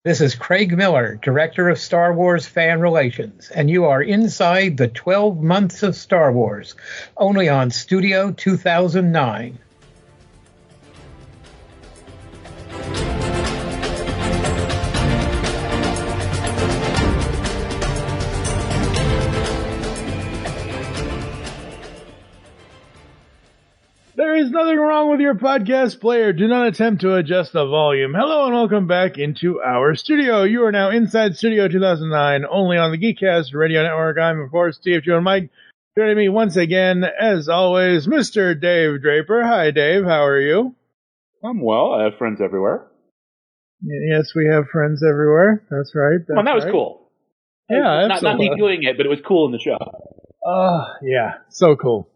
This is Craig Miller, Director of Star Wars Fan Relations, and you are inside the 12 Months of Star Wars, only on Studio 2009. There is nothing wrong with your podcast player. Do not attempt to adjust the volume. Hello and welcome back into our studio. You are now inside Studio 2009, only on the Geekcast Radio Network. I'm, of course, TFG1Mike. Joining me once again, as always, Mr. Dave Draper. Hi, Dave. How are you? I'm well. I have friends everywhere. Yes, we have friends everywhere. That's right. Well, that was cool. Yeah, not me doing it, but it was cool in the show. Yeah. So cool.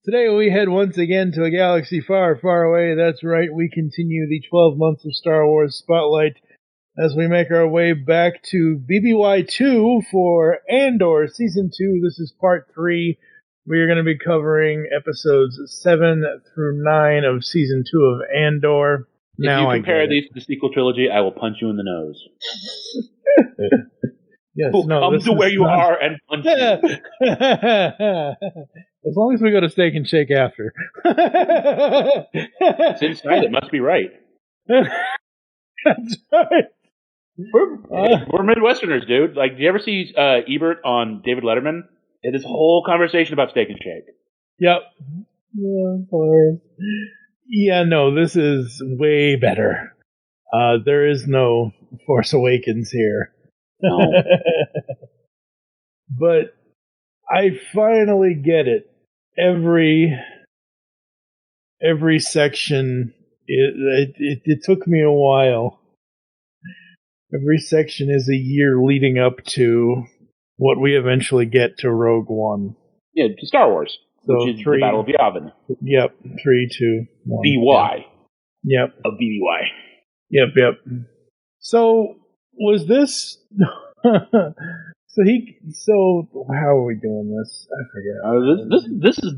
Today we head once again to a galaxy far, far away. That's right, we continue the 12 Months of Star Wars Spotlight as we make our way back to BBY2 for Andor Season 2. This is Part 3. We are going to be covering episodes 7 through 9 of Season 2 of Andor. If you compare these to the sequel trilogy, I will punch you in the nose. Yes, come to where you are and punch you. As long as we go to Steak and Shake after. It's inside. It must be right. That's right. We're Midwesterners, dude. Like, do you ever see Ebert on David Letterman? It is a whole conversation about Steak and Shake. Yep. Yeah, hilarious. Yeah, no, this is way better. There is no Force Awakens here. No. But I finally get it. Every section, it took me a while. Every section is a year leading up to what we eventually get to Rogue One. Yeah, to Star Wars, so which is the Battle of Yavin. Yep, 3, 2, 1. BY. Yep. Of BBY. Yep. So, was this... So how are we doing this? I forget. This is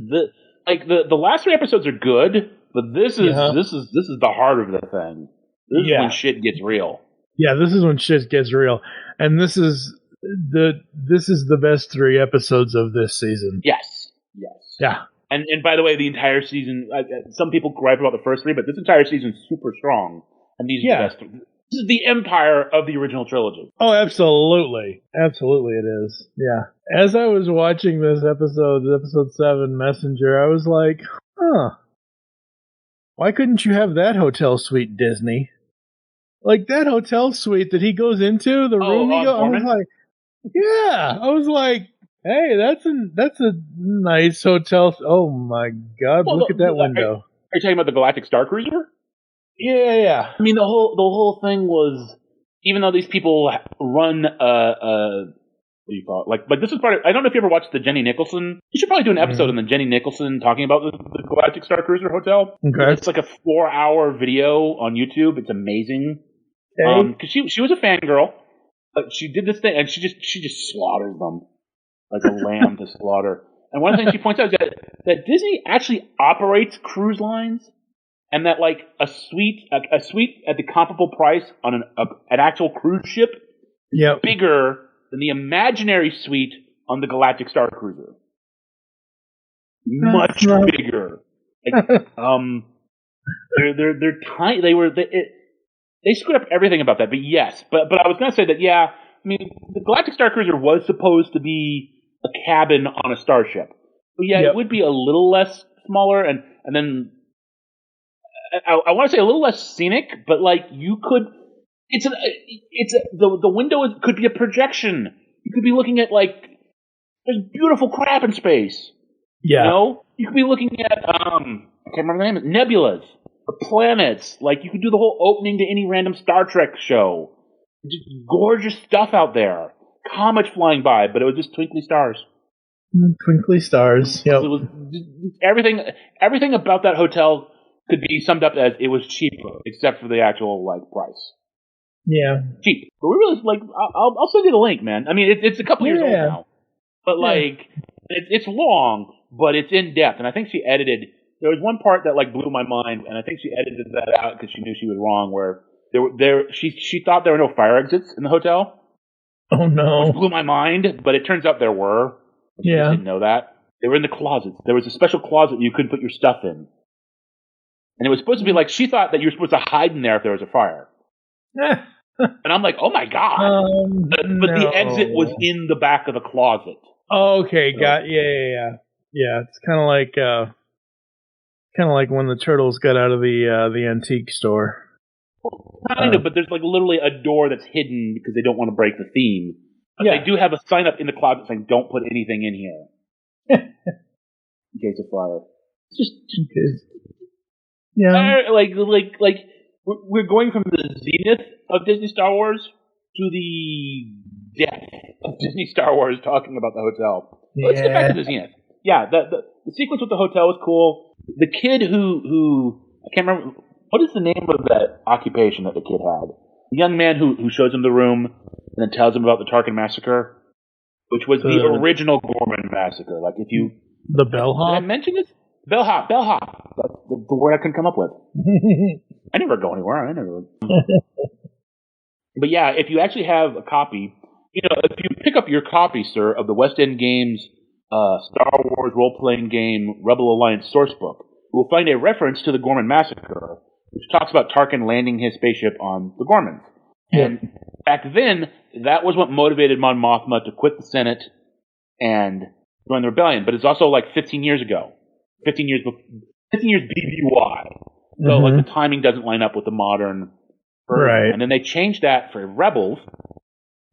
the last 3 episodes are good, but this is the heart of the thing. This is when shit gets real. Yeah, this is when shit gets real, and this is the best 3 episodes of this season. Yes. Yeah. And by the way, the entire season. Some people gripe about the first 3, but this entire season is super strong, and these are the best. This is the empire of the original trilogy. Oh, absolutely. Absolutely it is. Yeah. As I was watching this episode 7, Messenger, I was like, why couldn't you have that hotel suite, Disney? Like, that hotel suite that he goes into, the room he goes, I was like, hey, that's a nice hotel. Oh my God, look at that window. Are you talking about the Galactic Star Cruiser? Yeah. I mean, the whole thing was, even though these people run what do you call it? Like this is part of. I don't know if you ever watched the Jenny Nicholson. You should probably do an episode on the Jenny Nicholson talking about the Galactic Star Cruiser Hotel. Okay, it's like a 4-hour video on YouTube. It's amazing. Because she was a fangirl, but she did this thing and she just slaughtered them like a lamb to slaughter. And one of the things she points out is that Disney actually operates cruise lines. And that, like, a suite at the comparable price on an actual cruise ship is bigger than the imaginary suite on the Galactic Star Cruiser. Much bigger. Like, they're tiny. They screwed up everything about that. But yes, but I was gonna say that I mean, the Galactic Star Cruiser was supposed to be a cabin on a starship. But it would be a little less smaller, and then. I want to say a little less scenic, but like you could, the window could be a projection. You could be looking at there's beautiful crap in space. Yeah. You know, you could be looking at I can't remember the name, nebulas or planets. Like you could do the whole opening to any random Star Trek show. Just gorgeous stuff out there. Comets flying by, but it was just twinkly stars. Twinkly stars. Yep. It was everything about that hotel could be summed up as it was cheaper, except for the actual price. Yeah, cheap. But we really I'll send you the link, man. I mean, it's a couple years old now, but it's long, but it's in depth. And I think she edited. There was one part that blew my mind, and I think she edited that out because she knew she was wrong. Where She thought there were no fire exits in the hotel. Oh no! Which blew my mind, but it turns out there were. She just didn't know that. They were in the closets. There was a special closet you couldn't put your stuff in, and it was supposed to be like she thought that you were supposed to hide in there if there was a fire. And I'm like, oh my god! But the exit was in the back of the closet. Oh, okay, yeah. It's kind of like when the turtles got out of the antique store. Kind of, but there's like literally a door that's hidden because they don't want to break the theme. But they do have a sign up in the closet saying, "Don't put anything in here in case of fire." It's just like we're going from the zenith of Disney Star Wars to the depth of Disney Star Wars talking about the hotel. Yeah. Let's get back to the zenith. Yeah, the sequence with the hotel was cool. The kid who I can't remember. What is the name of that occupation that the kid had? The young man who shows him the room and then tells him about the Tarkin Massacre, which was the original Gorman Massacre. Like if you the bellhop. Did I mention this? Bellhop. That's the word I couldn't come up with. I never go anywhere. But yeah, if you actually have a copy, if you pick up your copy, sir, of the West End Games Star Wars role-playing game Rebel Alliance sourcebook, you will find a reference to the Gorman Massacre, which talks about Tarkin landing his spaceship on the Gormans. And back then, that was what motivated Mon Mothma to quit the Senate and join the rebellion. But it's also like 15 years ago. 15 years BBY. So like the timing doesn't line up with the modern version. Right. And then they changed that for Rebels,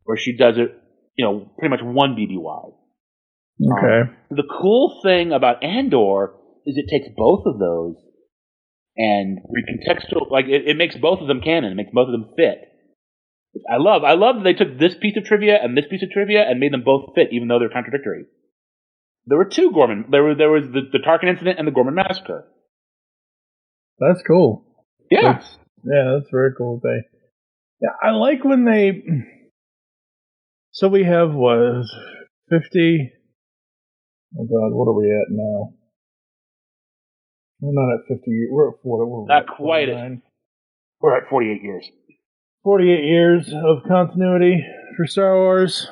where she does it, pretty much one BBY. Okay. The cool thing about Andor is it takes both of those and recontextual, like it makes both of them canon. It makes both of them fit. I love that they took this piece of trivia and this piece of trivia and made them both fit, even though they're contradictory. There were two Gorman. There was the Tarkin incident and the Gorman Massacre. That's cool. Yeah. That's very cool. I like when they. So we have 50. Oh God, what are we at now? We're not at 50 years. We're at 40. Not quite. We're at 48 years. 48 years of continuity for Star Wars.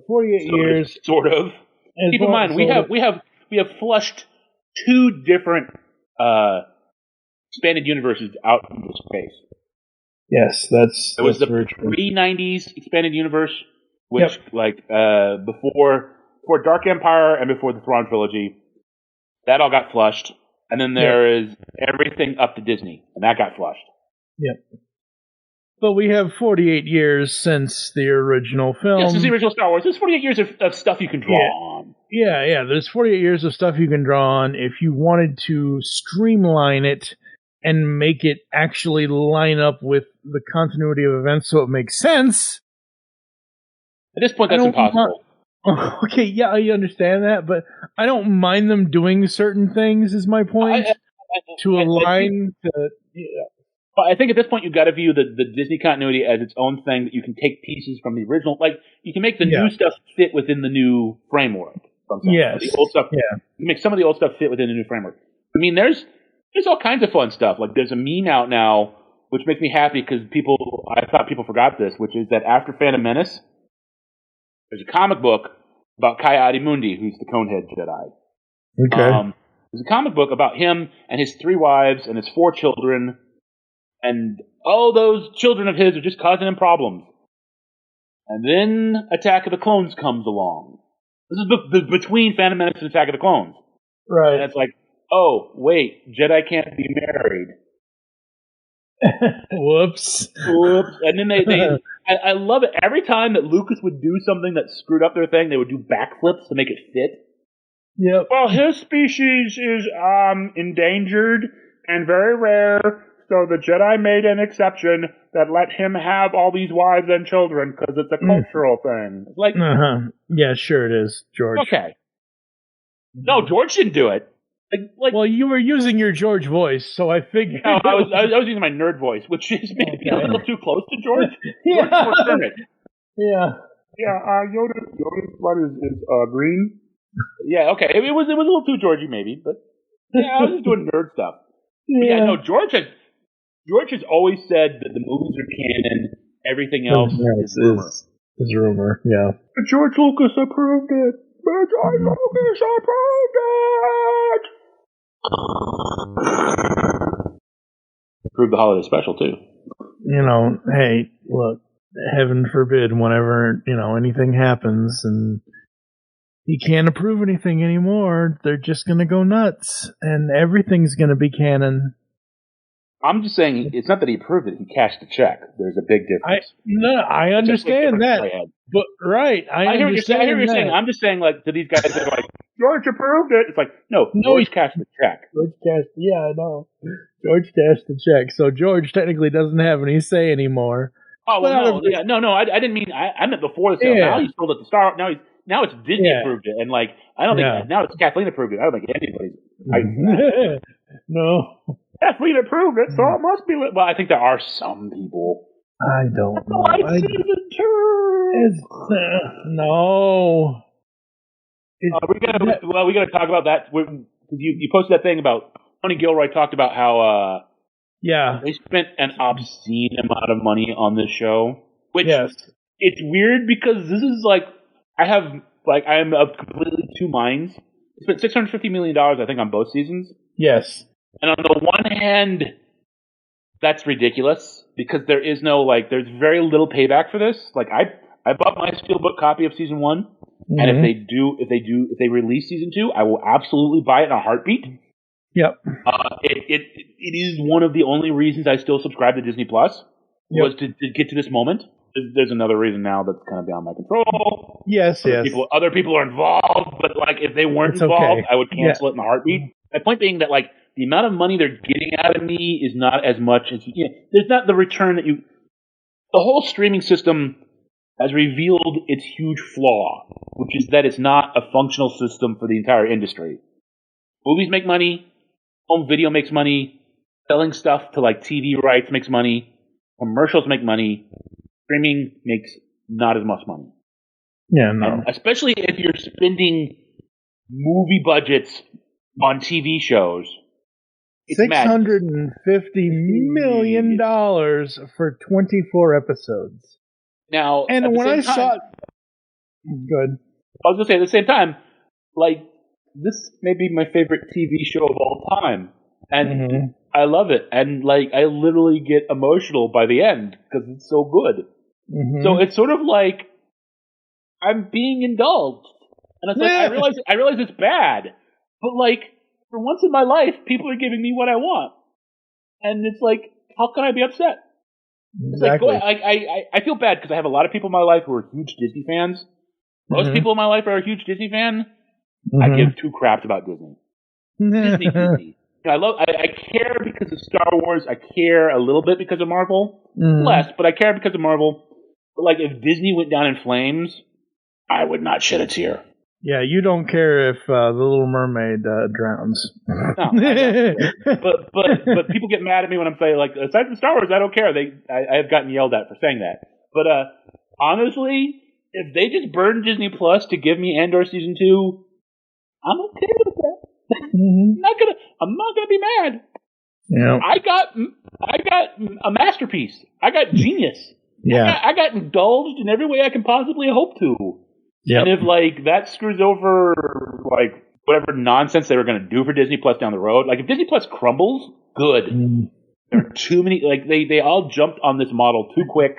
48 years. Sort of. Keep in mind, we have flushed two different expanded universes out into space. Yes, there was the pre-90s expanded universe, which before Dark Empire and before the Thrawn trilogy, that all got flushed, and then there is everything up to Disney, and that got flushed. Yep. But we have 48 years since the original film. Yeah, since the original Star Wars. There's 48 years of stuff you can draw on. Yeah. There's 48 years of stuff you can draw on. If you wanted to streamline it and make it actually line up with the continuity of events so it makes sense. At this point, that's impossible. Okay, yeah, I understand that, but I don't mind them doing certain things, is my point. But I think at this point you've got to view the Disney continuity as its own thing, that you can take pieces from the original. Like, you can make the new stuff fit within the new framework. Yes. The old stuff, you can make some of the old stuff fit within the new framework. I mean, there's all kinds of fun stuff. Like, there's a meme out now, which makes me happy because I thought people forgot this, which is that after Phantom Menace, there's a comic book about Ki-Adi-Mundi, who's the Conehead Jedi. Okay. There's a comic book about him and his 3 wives and his 4 children, and all those children of his are just causing him problems. And then Attack of the Clones comes along. This is between Phantom Menace and Attack of the Clones. Right. And it's like, oh, wait, Jedi can't be married. Whoops. And then I love it. Every time that Lucas would do something that screwed up their thing, they would do backflips to make it fit. Yep. Well, his species is endangered and very rare, so the Jedi made an exception that let him have all these wives and children because it's a cultural thing. Like, yeah, sure it is, George. Okay. No, George didn't do it. Like, well, you were using your George voice, so I figured. No, I was using my nerd voice, which is maybe a little too close to George. Yeah. George is more Kermit. Yeah. Yeah. Yoda's blood is green. Yeah. Okay. It was a little too Georgy, maybe, but yeah, I was just doing nerd stuff. Yeah. No, George George has always said that the movies are canon. Everything else is rumor. Is rumor, yeah. But George Lucas approved it. But George Lucas approved it. Approved the holiday special too. Hey, look, heaven forbid, whenever anything happens and he can't approve anything anymore, they're just gonna go nuts, and everything's gonna be canon. I'm just saying, it's not that he approved it; he cashed the check. There's a big difference. I understand that, but right, I hear what you're saying. I'm just saying, like, to these guys that are like, George approved it. It's like, no, George cashed the check. Yeah, I know. George cashed the check, so George technically doesn't have any say anymore. Oh well, no, I didn't mean. I meant before the sale. Yeah. Now he's sold at the Star. Now it's Disney approved it, and like I don't think now it's Kathleen approved it. I don't think anybody's. No. Kathleen approved it, so it must be. Well, I think there are some people. I don't know. Season 2. No. We gotta talk about that because you posted that thing about Tony Gilroy talked about how they spent an obscene amount of money on this show, which it's weird because this is like I am of completely two minds. They spent $650 million, I think, on both seasons. Yes. And on the one hand, that's ridiculous because there is no there's very little payback for this. Like I bought my steelbook copy of season 1, and if they release season 2, I will absolutely buy it in a heartbeat. Yep. It is one of the only reasons I still subscribe to Disney Plus was to get to this moment. There's another reason now that's kind of beyond my control. Yes. Other people are involved, but if they weren't involved, I would cancel it in a heartbeat. My point being that the amount of money they're getting out of me is not as much as there's not the return that you. The whole streaming system has revealed its huge flaw, which is that it's not a functional system for the entire industry. Movies make money, home video makes money, selling stuff to TV rights makes money, commercials make money, streaming makes not as much money. Yeah, no. And especially if you're spending movie budgets on TV shows. $650 million for 24 episodes. Now, and when I saw it, good. I was going to say at the same time, this may be my favorite TV show of all time, and I love it, and I literally get emotional by the end because it's so good. So it's sort of like I'm being indulged, and it's I realize it's bad, but for once in my life, people are giving me what I want, and it's how can I be upset? Exactly. It's I feel bad because I have a lot of people in my life who are huge Disney fans. Most people in my life are a huge Disney fan. I give two craps about Disney. Disney. I care because of Star Wars. I care a little bit because of Marvel. Less, but I care because of Marvel. But if Disney went down in flames, I would not shed a tear. Yeah, you don't care if the Little Mermaid drowns. No, but people get mad at me when I'm saying aside from Star Wars, I don't care. I have gotten yelled at for saying that. But honestly, if they just burn Disney Plus to give me Andor season 2, I'm okay with that. I'm not gonna be mad. Yeah. I got a masterpiece. I got genius. Yeah. I got indulged in every way I can possibly hope to. Yep. And if that screws over whatever nonsense they were going to do for Disney Plus down the road, if Disney Plus crumbles, good. There are too many. They all jumped on this model too quick.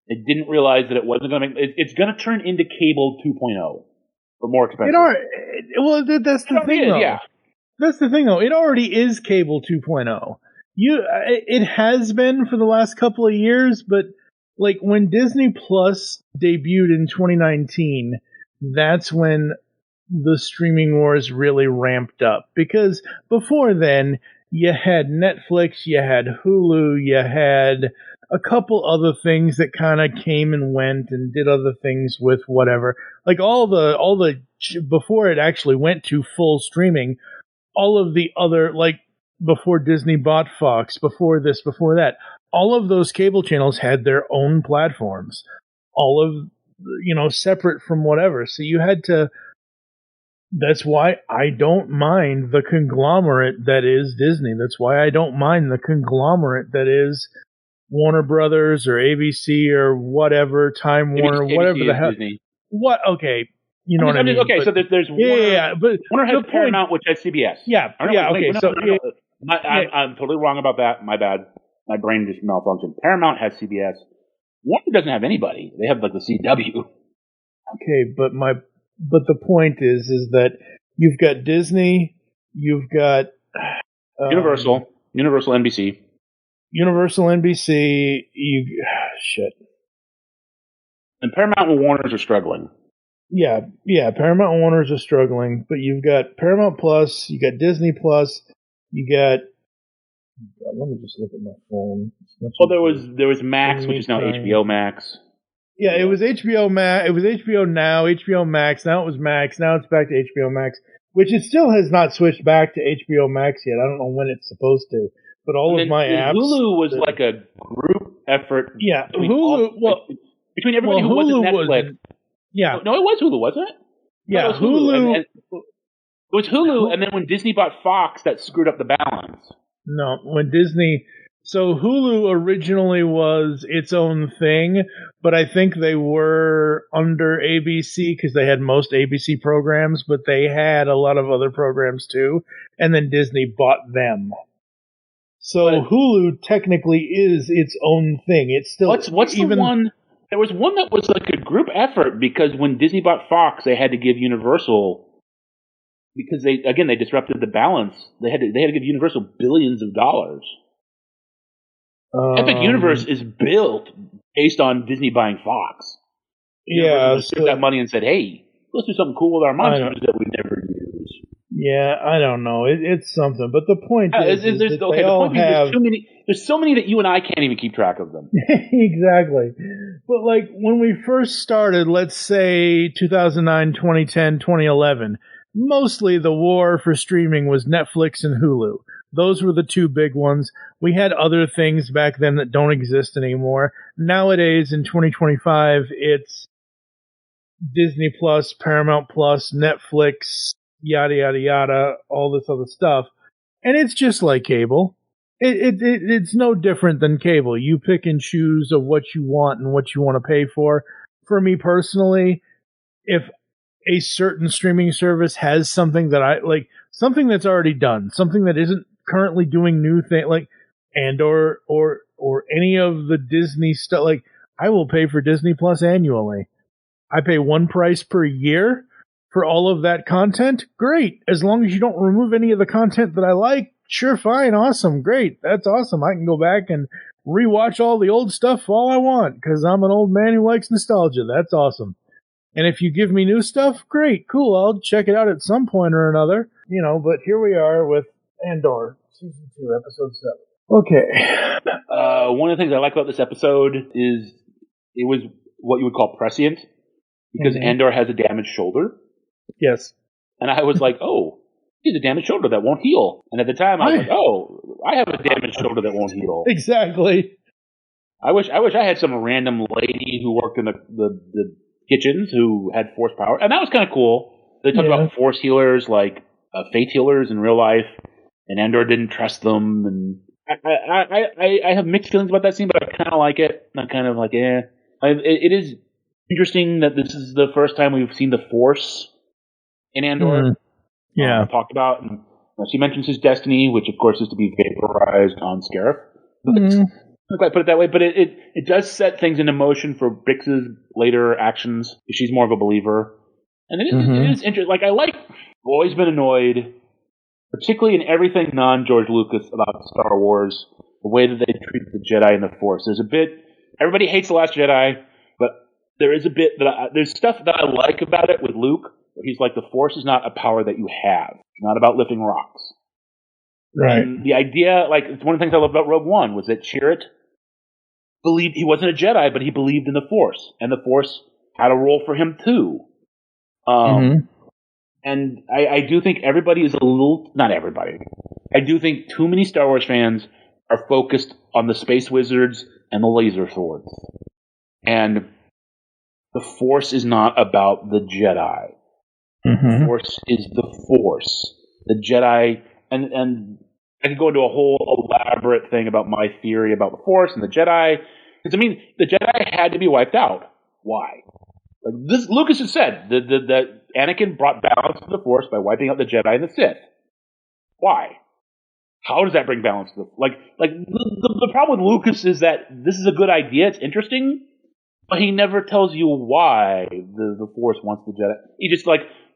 They didn't realize that it wasn't going to make. It's going to turn into cable 2.0, but more expensive. That's the thing, though. Yeah. That's the thing, though. It already is cable 2.0. It has been for the last couple of years, but. When Disney Plus debuted in 2019, that's when the streaming wars really ramped up. Because before then, you had Netflix, you had Hulu, you had a couple other things that kind of came and went and did other things with whatever. All the before it actually went to full streaming, all of the other, before Disney bought Fox, before this, before that, all of those cable channels had their own platforms, all of, separate from whatever. So you had to That's why I don't mind the conglomerate that is Disney. That's why I don't mind the conglomerate that is Warner Brothers or ABC or whatever, Time Warner, whatever the hell. Disney. What? Okay, you know what I mean. Okay, so there's Warner. But Warner has Paramount, which has CBS. I'm totally wrong about that. My bad. My brain just malfunctioned. Paramount has CBS. Warner doesn't have anybody. They have like the CW. Okay, but the point is that you've got Disney, you've got Universal NBC. Universal NBC, shit. And Paramount and Warner's are struggling. Yeah, Paramount and Warner's are struggling, but you've got Paramount Plus, you got Disney Plus, you got. Let me just look at my phone. Well, there was Max, which is now HBO Max. Yeah, it was HBO Max. It was HBO Now, HBO Max. Now it was Max. Now it's back to HBO Max, which it still has not switched back to HBO Max yet. I don't know when it's supposed to. But all of my apps. Hulu was like a group effort. Yeah, between between everybody who Hulu wasn't Netflix. No, it was Hulu, wasn't it? Yeah, Hulu. It was Hulu, and then when Disney bought Fox, that screwed up the balance. No, when Disney. So Hulu originally was its own thing, but I think they were under ABC because they had most ABC programs, but they had a lot of other programs too, and then Disney bought them. So Hulu technically is its own thing. It's still what's the one? There was one that was like a group effort because when Disney bought Fox, they had to give Universal because they disrupted the balance. They had to give Universal billions of dollars. Epic Universe is built based on Disney buying Fox. Universal took that money and said, "Hey, let's do something cool with our monsters that we never use." Yeah, I don't know. It's something, but the point is there's so many that you and I can't even keep track of them. Exactly. But like when we first started, let's say 2009, 2010, 2011, mostly the war for streaming was Netflix and Hulu. Those were the two big ones. We had other things back then that don't exist anymore. Nowadays, in 2025, it's Disney Plus, Paramount Plus, Netflix, yada, yada, yada, all this other stuff. And it's just like cable. It's no different than cable. You pick and choose of what you want and what you want to pay for. For me personally, if a certain streaming service has something that I like, something that's already done, something that isn't currently doing new things like Andor or any of the Disney stuff, like I will pay for Disney Plus annually. I pay one price per year for all of that content. Great. As long as you don't remove any of the content that I like, sure, fine, awesome, great. That's awesome. I can go back and rewatch all the old stuff all I want because I'm an old man who likes nostalgia. That's awesome. And if you give me new stuff, great, cool. I'll check it out at some point or another. But here we are with Andor, Season 2, Episode 7. Okay. One of the things I like about this episode is it was what you would call prescient because Andor has a damaged shoulder. Yes. And I was like, oh, he has a damaged shoulder that won't heal. And at the time, I was like, oh, I have a damaged shoulder that won't heal. Exactly. I wish I had some random lady who worked in the kitchens who had force power. And that was kind of cool. They talked about force healers, like fate healers in real life. And Andor didn't trust them. And I have mixed feelings about that scene, but I kind of like it. I'm kind of like, it is interesting that this is the first time we've seen the force in Andor. Talked about. And she mentions his destiny, which of course is to be vaporized on Scarif. I don't quite put it that way, but it does set things into motion for Bix's later actions. She's more of a believer. And it is interesting. Like, I've always been annoyed, particularly in everything non-George Lucas about Star Wars, the way that they treat the Jedi and the Force. There's a bit, everybody hates The Last Jedi, but there is a bit there's stuff that I like about it with Luke, where he's like, the Force is not a power that you have. It's not about lifting rocks. Right. And the idea, like, it's one of the things I love about Rogue One, was that Chirrut believed he wasn't a Jedi, but he believed in the Force. And the Force had a role for him, too. And I do think everybody is not everybody. I do think too many Star Wars fans are focused on the space wizards and the laser swords. And the Force is not about the Jedi. The Force is the Force. The Jedi, and I could go into a whole elaborate thing about my theory about the Force and the Jedi. Because, I mean, the Jedi had to be wiped out. Why? Like this, Lucas has said that Anakin brought balance to the Force by wiping out the Jedi and the Sith. Why? How does that bring balance to the problem with Lucas is that this is a good idea, it's interesting, but he never tells you why the Force wants the Jedi. He just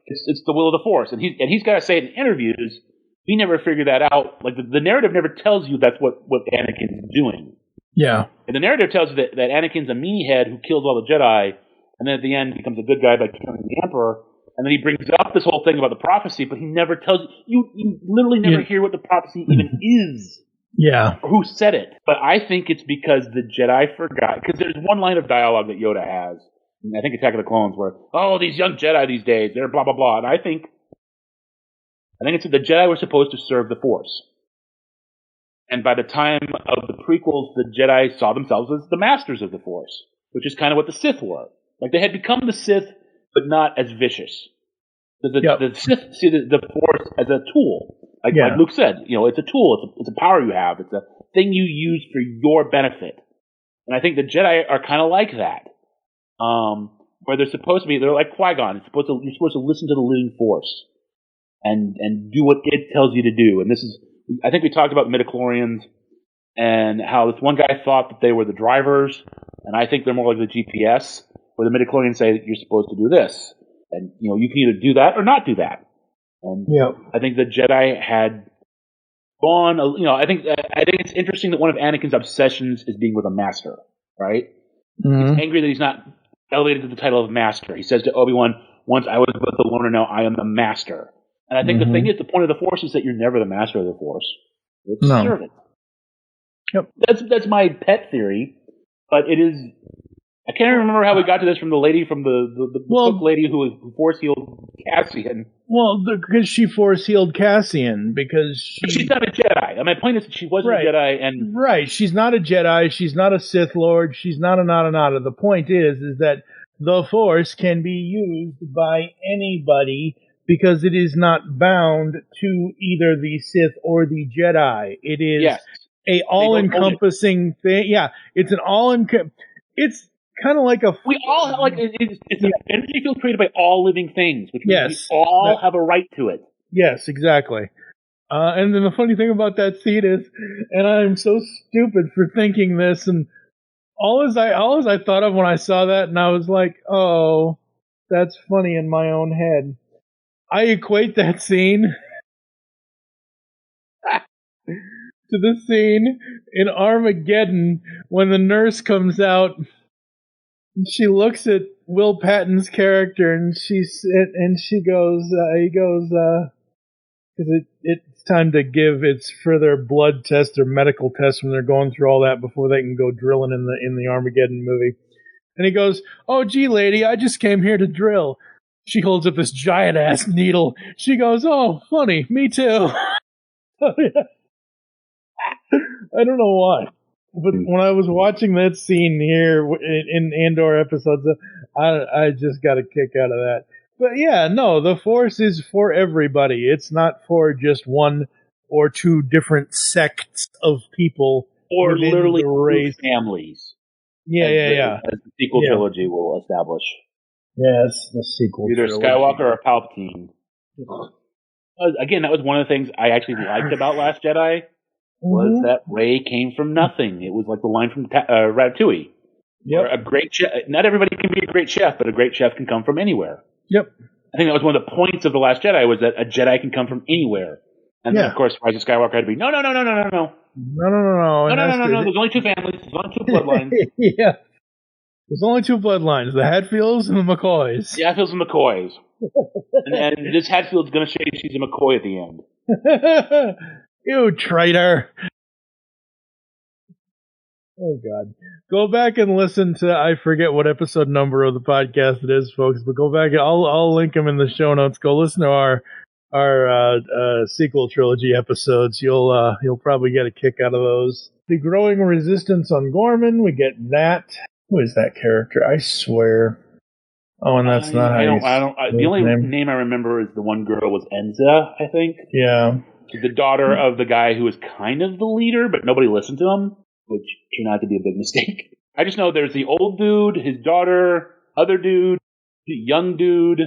it's the will of the Force, and he's got to say it in interviews. He never figured that out. Like the narrative never tells you that's what Anakin's doing. Yeah, and the narrative tells you that Anakin's a meathead who kills all the Jedi, and then at the end becomes a good guy by killing the Emperor. And then he brings up this whole thing about the prophecy, but he never tells you. You literally never hear what the prophecy even is. Yeah. Or who said it. But I think it's because the Jedi forgot. Because there's one line of dialogue that Yoda has. I think Attack of the Clones where, these young Jedi these days, they're blah, blah, blah. And I think it's the Jedi were supposed to serve the Force. And by the time of the prequels, the Jedi saw themselves as the masters of the Force, which is kind of what the Sith were. Like they had become the Sith, but not as vicious. The Sith see the Force as a tool. Like Luke said, it's a tool. It's a power you have. It's a thing you use for your benefit. And I think the Jedi are kind of like that. Where they're like Qui-Gon. You're supposed to listen to the living Force and do what it tells you to do. And I think we talked about midichlorians and how this one guy thought that they were the drivers, and I think they're more like the GPS, where the midichlorians say that you're supposed to do this. And, you can either do that or not do that. And I think the Jedi had gone, I think it's interesting that one of Anakin's obsessions is being with a master, right? Mm-hmm. He's angry that he's not elevated to the title of master. He says to Obi-Wan, once I was with the loner, now I am the master. And I think the thing is, the point of the Force is that you're never the master of the Force. You're a servant. Yep. That's my pet theory, but it is... I can't remember how we got to this from the lady from the book lady who force healed Cassian. Well, because she force healed Cassian because she's not a Jedi. And my point is that she wasn't a Jedi, and she's not a Jedi. She's not a Sith Lord. She's not a nada. The point is that the Force can be used by anybody because it is not bound to either the Sith or the Jedi. It is a all-encompassing thing. Yeah, it's an it's kind of like we all have, it's an energy field created by all living things, which means we all have a right to it. Yes, exactly. And then the funny thing about that scene is, and I'm so stupid for thinking this, and all as I thought of when I saw that, and I was like, oh, that's funny in my own head. I equate that scene to the scene in Armageddon when the nurse comes out. She looks at Will Patton's character and he goes, because it's time to give its further blood test or medical test when they're going through all that before they can go drilling in the Armageddon movie. And he goes, oh, gee, lady, I just came here to drill. She holds up this giant ass needle. She goes, oh, funny, me too. I don't know why. But when I was watching that scene here in Andor episodes, I just got a kick out of that. But yeah, no, the Force is for everybody. It's not for just one or two different sects of people. Or literally families. Yeah. As the sequel trilogy will establish. Yes, the sequel Either trilogy. Skywalker or Palpatine. Again, that was one of the things I actually liked about Last Jedi. Was that Rey came from nothing. It was like the line from Ratatouille. Yep. A great chef. Not everybody can be a great chef, but a great chef can come from anywhere. Yep. I think that was one of the points of The Last Jedi, was that a Jedi can come from anywhere. And then, of course, Rise of Skywalker had to be, no. No. There's only two families. There's only two bloodlines. Yeah. There's only two bloodlines, the Hatfields and the McCoys. The Hatfields and McCoys. and this Hatfield's going to say she's a McCoy at the end. You traitor. Oh, God. Go back and listen to, I forget what episode number of the podcast it is, folks, but go back. I'll link them in the show notes. Go listen to our sequel trilogy episodes. You'll probably get a kick out of those. The growing resistance on Gorman, we get that. Who is that character? I swear. Oh, and that's not the only name I remember is the one girl was Enza, I think. Yeah. The daughter of the guy who was kind of the leader, but nobody listened to him, which turned out to be a big mistake. I just know there's the old dude, his daughter, other dude, the young dude,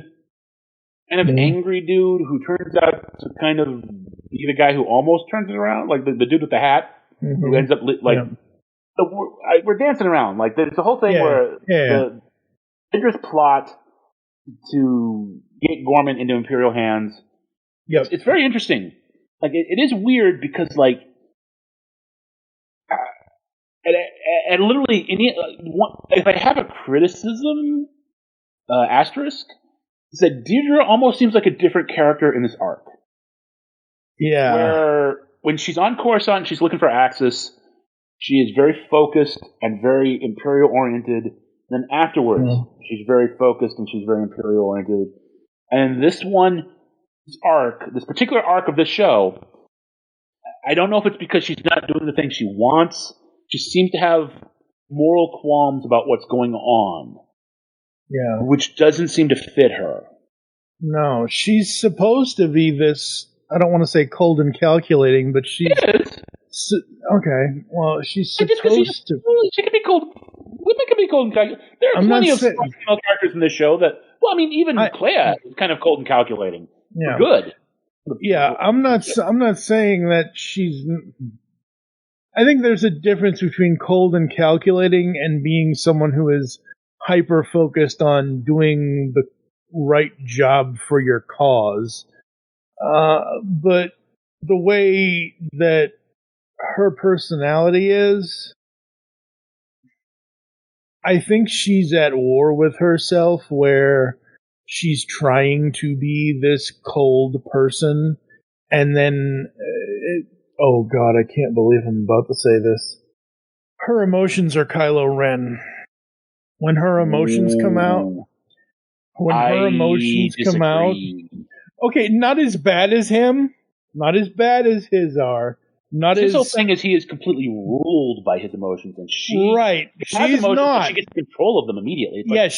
kind of angry dude who turns out to kind of be the guy who almost turns it around, like the dude with the hat who ends up we're dancing around. Like there's the whole thing where the Idris plot to get Gorman into Imperial hands. Yep. It's very interesting. Like it is weird because like, and literally if I have a criticism asterisk, is that Deirdre almost seems like a different character in this arc. Yeah. Where when she's on Coruscant and she's looking for Axis, she is very focused and very Imperial oriented. Then afterwards, she's very focused and she's very Imperial oriented. And this particular arc of this show, I don't know if it's because she's not doing the thing she wants. She seems to have moral qualms about what's going on. Yeah. Which doesn't seem to fit her. No, she's supposed to be this, I don't want to say cold and calculating, but she is. Okay, well, she's supposed to. She can be cold. Women can be cold and calculating. There are plenty of female characters in this show that, well, I mean, even Clea is kind of cold and calculating. Yeah. Good. Yeah, I'm not saying that she's. I think there's a difference between cold and calculating and being someone who is hyper focused on doing the right job for your cause. But the way that her personality is, I think she's at war with herself where she's trying to be this cold person and then oh god, I can't believe I'm about to say this. Her emotions are Kylo Ren. When her emotions come out, okay, not as bad as him, not as bad as his are. His whole thing is he is completely ruled by his emotions, and she's not. She gets control of them immediately. The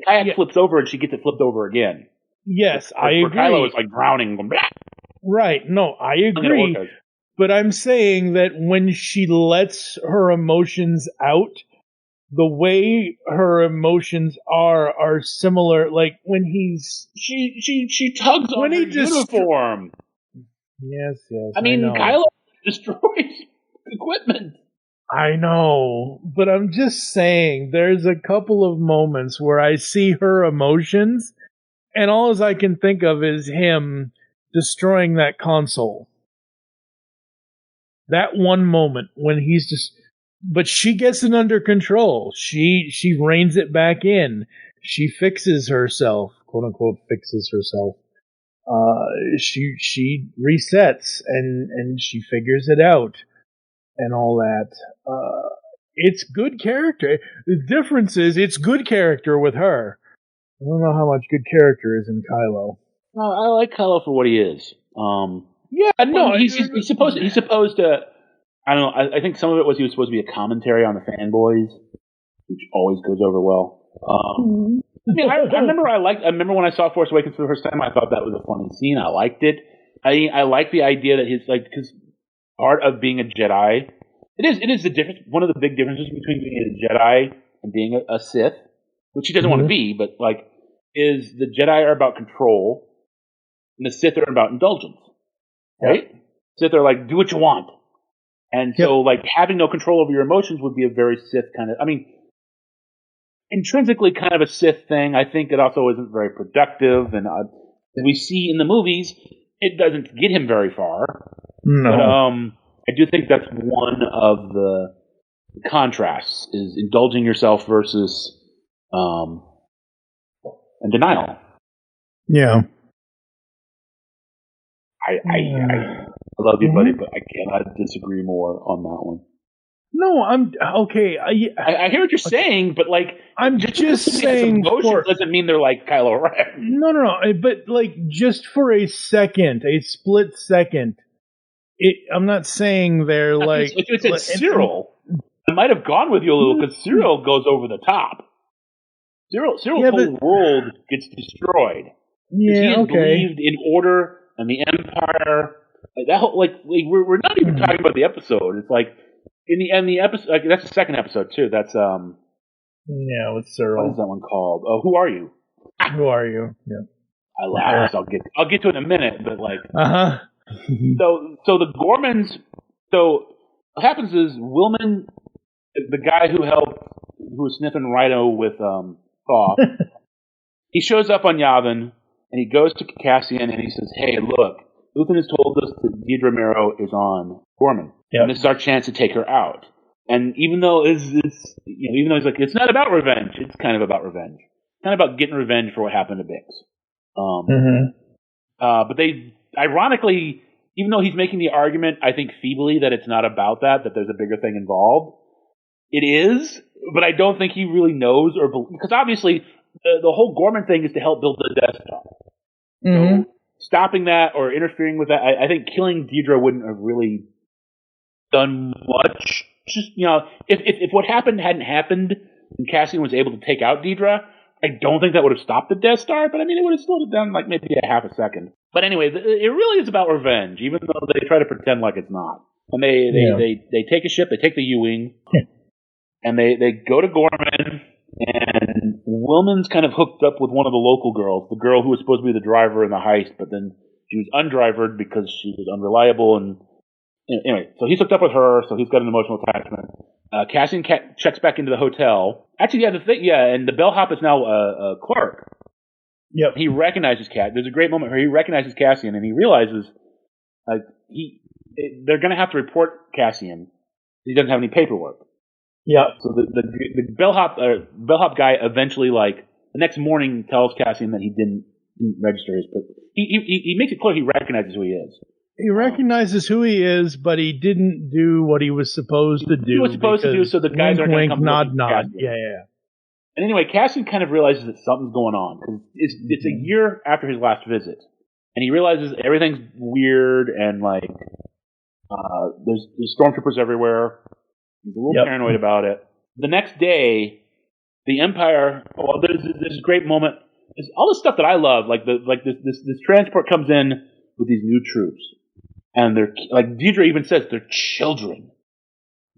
kayak flips over, and she gets it flipped over again. Yes, I agree. Kylo is like drowning. Right? No, I agree. But I'm saying that when she lets her emotions out, the way her emotions are similar. Like when she tugs on her uniform. Yes. I mean, Kylo destroys equipment. I know, but I'm just saying there's a couple of moments where I see her emotions, and all I can think of is him destroying that console. That one moment when he's just, but she gets it under control. She reins it back in. She fixes herself, quote unquote, fixes herself. She resets and she figures it out and all that. It's good character. The difference is it's good character with her. I don't know how much good character is in Kylo. I like Kylo for what he is. He's supposed to. I don't know. I think some of it was he was supposed to be a commentary on the fanboys, which always goes over well. I mean, I remember when I saw Force Awakens for the first time, I thought that was a funny scene. I liked it. I like the idea that he's like, because part of being a Jedi, it is the difference. One of the big differences between being a Jedi and being a Sith, which he doesn't want to be, but like, is the Jedi are about control, and the Sith are about indulgence, right? Yep. Sith are like, do what you want, and so like having no control over your emotions would be a very Sith kind of. I mean, intrinsically kind of a Sith thing. I think it also isn't very productive, and as we see in the movies, it doesn't get him very far. No. But I do think that's one of the contrasts, is indulging yourself versus and denial. Yeah. I love you, buddy, but I cannot disagree more on that one. No, I'm okay. I hear what you're saying, but like, I'm just saying, emotion doesn't mean they're like Kylo Ren. No. But like, just for a second, a split second, I'm not saying they're like. If it said Cyril, I might have gone with you a little because Cyril goes over the top. Cyril's whole world gets destroyed. Yeah, he believed in order and the Empire. That whole, we're not even talking about the episode. It's like in the episode, like, that's the second episode too. That's with Cyril. What is that one called? Oh, Who Are You? Who Are You? Yeah. I laughed. I'll get to it in a minute, but like. So the Gormans. So what happens is Wilman, the guy who was sniffing Rhino with Thaw, he shows up on Yavin and he goes to Cassian and he says, "Hey, look, Luthen has told us that Dedra Meero is on Gorman, and this is our chance to take her out." And even though he's like, it's not about revenge, it's kind of about revenge, kind of about getting revenge for what happened to Bix. But they, ironically, even though he's making the argument, I think feebly, that it's not about that there's a bigger thing involved, it is. But I don't think he really knows because obviously the whole Gorman thing is to help build the Death Star. So stopping that or interfering with that, I think killing Dedra wouldn't have really done much. Just, if what happened hadn't happened and Cassian was able to take out Dedra, I don't think that would have stopped the Death Star, but I mean, it would have slowed it down like maybe a half a second. But anyway, it really is about revenge, even though they try to pretend like it's not. And they take a ship, they take the U-Wing, and they go to Gorman, and Wilman's kind of hooked up with one of the local girls, the girl who was supposed to be the driver in the heist, but then she was undrivered because she was unreliable. And anyway, so he's hooked up with her, so he's got an emotional attachment. Cassian checks back into the hotel. Actually, and the bellhop is now a clerk. Yep. He recognizes There's a great moment where he recognizes Cassian, and he realizes they're going to have to report Cassian. He doesn't have any paperwork. Yeah. So the bellhop guy eventually, the next morning, tells Cassian that he didn't register his. But he makes it clear he recognizes who he is. He recognizes who he is, but he didn't do what he was supposed to do. He was supposed to do, so the guys are going to come. Nod. Yeah. And anyway, Cassian kind of realizes that something's going on because it's a year after his last visit, and he realizes everything's weird and there's stormtroopers everywhere. He's a little paranoid about it. The next day, the Empire. Well, there's this great moment. There's all this stuff that I love, this transport comes in with these new troops. And they're, Dedra even says, they're children.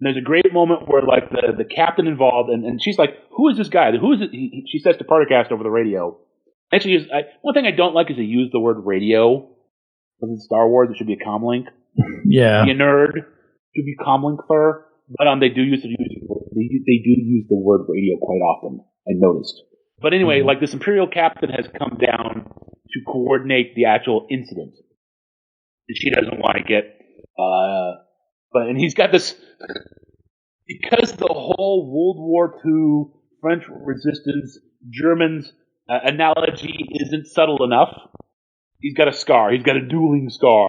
And there's a great moment where, the captain involved, and she's like, who is this guy? Who is it? She says to Paracast over the radio. Actually, one thing I don't like is they use the word radio. Because in Star Wars, it should be a comlink. Yeah. Be a nerd. It should be comlink for. But they do use the word radio quite often, I noticed. But anyway, this Imperial captain has come down to coordinate the actual incident. She doesn't like it. And he's got this, because the whole World War II, French resistance, Germans analogy isn't subtle enough. He's got a scar. He's got a dueling scar.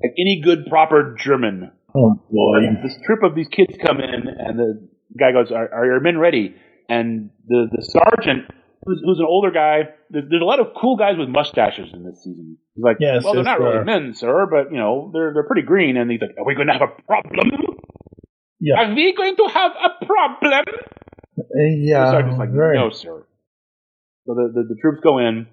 Like any good, proper German. Oh, boy. This troop of these kids come in, and the guy goes, are your men ready? And the sergeant, who's an older guy, there's a lot of cool guys with mustaches in this season. He's like, yes, well, they're not really men, sir, but, they're pretty green. And he's like, are we going to have a problem? Yeah. Are we going to have a problem? Yeah. The sergeant's like, no, sir. So the troops go in.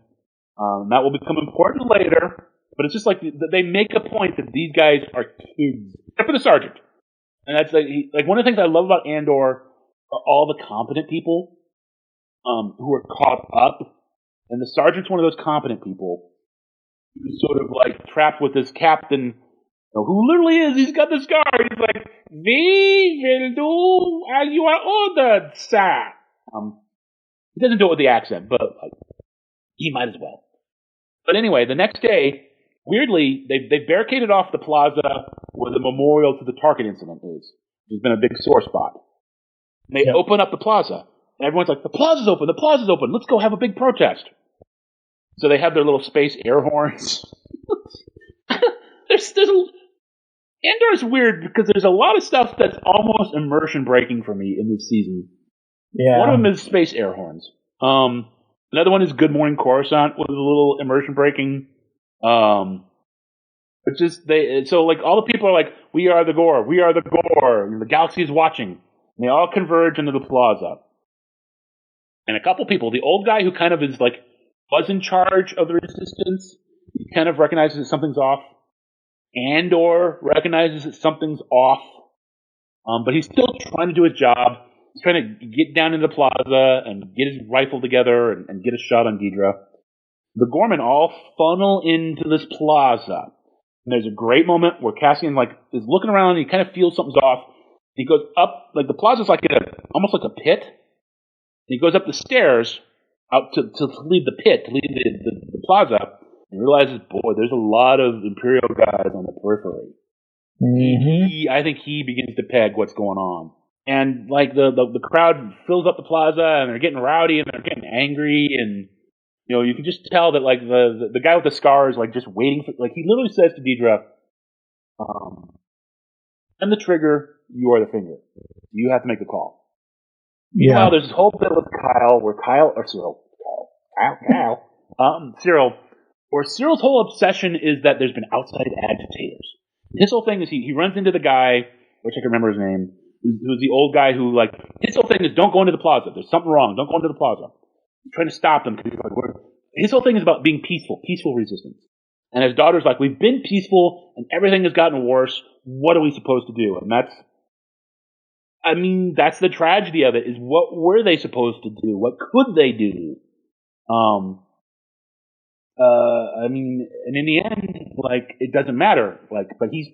That will become important later. But it's just they make a point that these guys are kids. Except for the sergeant. And that's one of the things I love about Andor are all the competent people who are caught up. And the sergeant's one of those competent people who's sort of trapped with this captain who literally he's got the scar. He's like, we will do as you are ordered, sir. He doesn't do it with the accent, but he might as well. But anyway, the next day, weirdly, they barricaded off the plaza where the memorial to the Tarkin incident is. There's been a big sore spot. And they open up the plaza. And everyone's like, the plaza's open, let's go have a big protest. So they have their little space air horns. Andor's weird because there's a lot of stuff that's almost immersion breaking for me in this season. Yeah. One of them is space air horns. Another one is Good Morning Coruscant, which is a little immersion breaking. It's just all the people are like, we are the Gore, the galaxy is watching. And they all converge into the plaza. And a couple people, the old guy who kind of is like, was in charge of the resistance, he kind of recognizes that something's off. Andor recognizes that something's off. But he's still trying to do his job. He's trying to get down into the plaza and get his rifle together and get a shot on Deidre. The Gorman all funnel into this plaza. And there's a great moment where Cassian is looking around and he kind of feels something's off. He goes up, like the plaza's like almost like a pit. And he goes up the stairs out to leave the pit, to leave the plaza, and realizes, boy, there's a lot of Imperial guys on the periphery. Mm-hmm. I think he begins to peg what's going on. And like the crowd fills up the plaza and they're getting rowdy and they're getting angry, and you can just tell that like the guy with the scars like just waiting for, like, he literally says to Deidre, I'm the trigger, you are the finger. You have to make the call. Yeah. Meanwhile, there's this whole bit with Kyle where Cyril's whole obsession is that there's been outside agitators. His whole thing is he runs into the guy, which I can remember his name, who's the old guy who, like, his whole thing is don't go into the plaza. There's something wrong. Don't go into the plaza. He's trying to stop them because he's like, his whole thing is about being peaceful resistance. And his daughter's like, we've been peaceful and everything has gotten worse. What are we supposed to do? And that's the tragedy of it, is what were they supposed to do? What could they do? And in the end, like, it doesn't matter. Like, but he's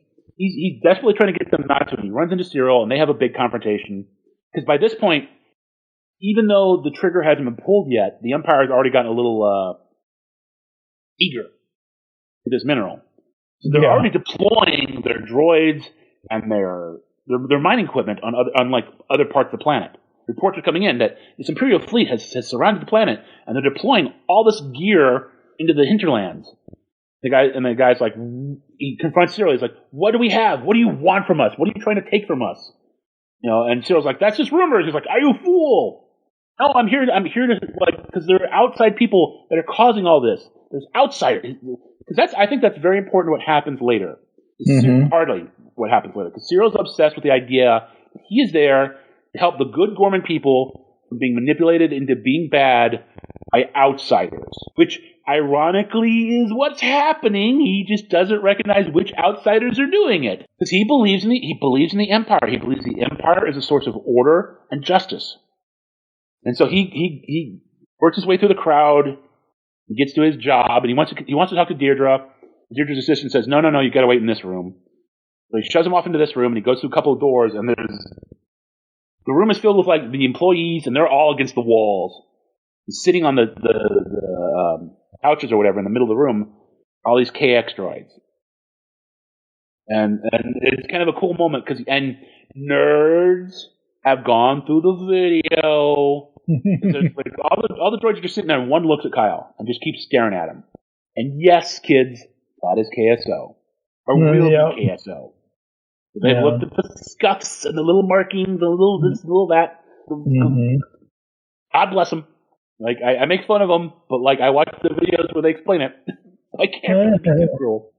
desperately trying to get them not to. He runs into Cyril, and they have a big confrontation. Because by this point, even though the trigger hasn't been pulled yet, the Empire has already gotten a little eager with this mineral. So they're already deploying their droids and their mining equipment on other parts of the planet. Reports are coming in that this Imperial fleet has surrounded the planet, and they're deploying all this gear into the hinterlands. The guy's like, he confronts Cyril. He's like, "What do we have? What do you want from us? What are you trying to take from us?" And Cyril's like, "That's just rumors." He's like, "Are you a fool? No, I'm here to, like, because there are outside people that are causing all this. There's outsiders." Because I think that's very important. What happens later is hardly what happens later. Because Cyril's obsessed with the idea that he is there to help the good Gorman people from being manipulated into being bad by outsiders, which ironically is what's happening. He just doesn't recognize which outsiders are doing it, because he believes in the Empire. He believes the Empire is a source of order and justice, and so he works his way through the crowd. He gets to his job, and he wants to talk to Deirdre. Deirdre's assistant says, "No, you got to wait in this room." So he shoves him off into this room, and he goes through a couple of doors, and the room is filled with like the employees, and they're all against the walls. He's sitting on the couches or whatever in the middle of the room, all these KX droids. And it's kind of a cool moment, and nerds have gone through the video. Like, all the droids are just sitting there, and one looks at Kyle and just keeps staring at him. And yes, kids, that is KSO. Or will be KSO. They've looked at the scuffs and the little markings, the little this, little that. God bless them. Like, I make fun of them, but like, I watch the videos where they explain it. I can't be too cruel.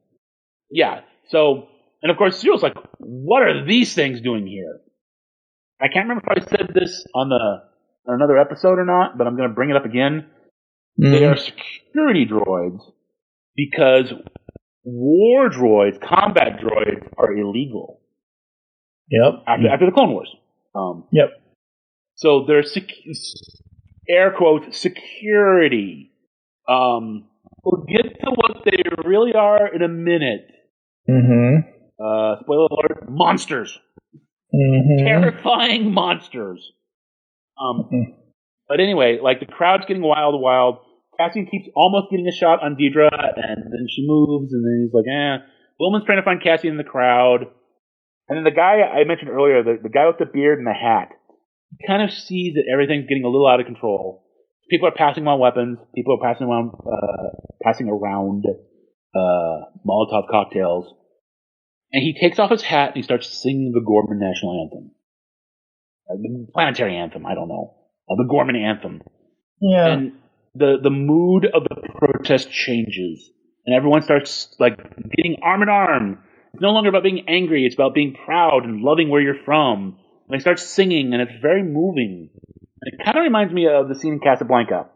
Yeah. So, and of course, Cyril's like, "What are these things doing here?" I can't remember if I said this on another episode or not, but I'm going to bring it up again. They are security droids because war droids, combat droids, are illegal. Yep. After the Clone Wars. Yep. So they're air quote security. We'll get to what they really are in a minute. Spoiler alert: monsters. Terrifying monsters. But anyway, like, the crowd's getting wild. Cassian keeps almost getting a shot on Deidre, and then she moves, and then he's like, Wilman's trying to find Cassian in the crowd. And then the guy I mentioned earlier, the guy with the beard and the hat, he kind of sees that everything's getting a little out of control. People are passing around weapons. People are passing around Molotov cocktails. And he takes off his hat and he starts singing the Gorman national anthem. The planetary anthem, I don't know. The Gorman anthem. Yeah. And the mood of the protest changes. And everyone starts, like, getting arm in arm. It's no longer about being angry. It's about being proud and loving where you're from. And they start singing, and it's very moving. And it kind of reminds me of the scene in Casablanca,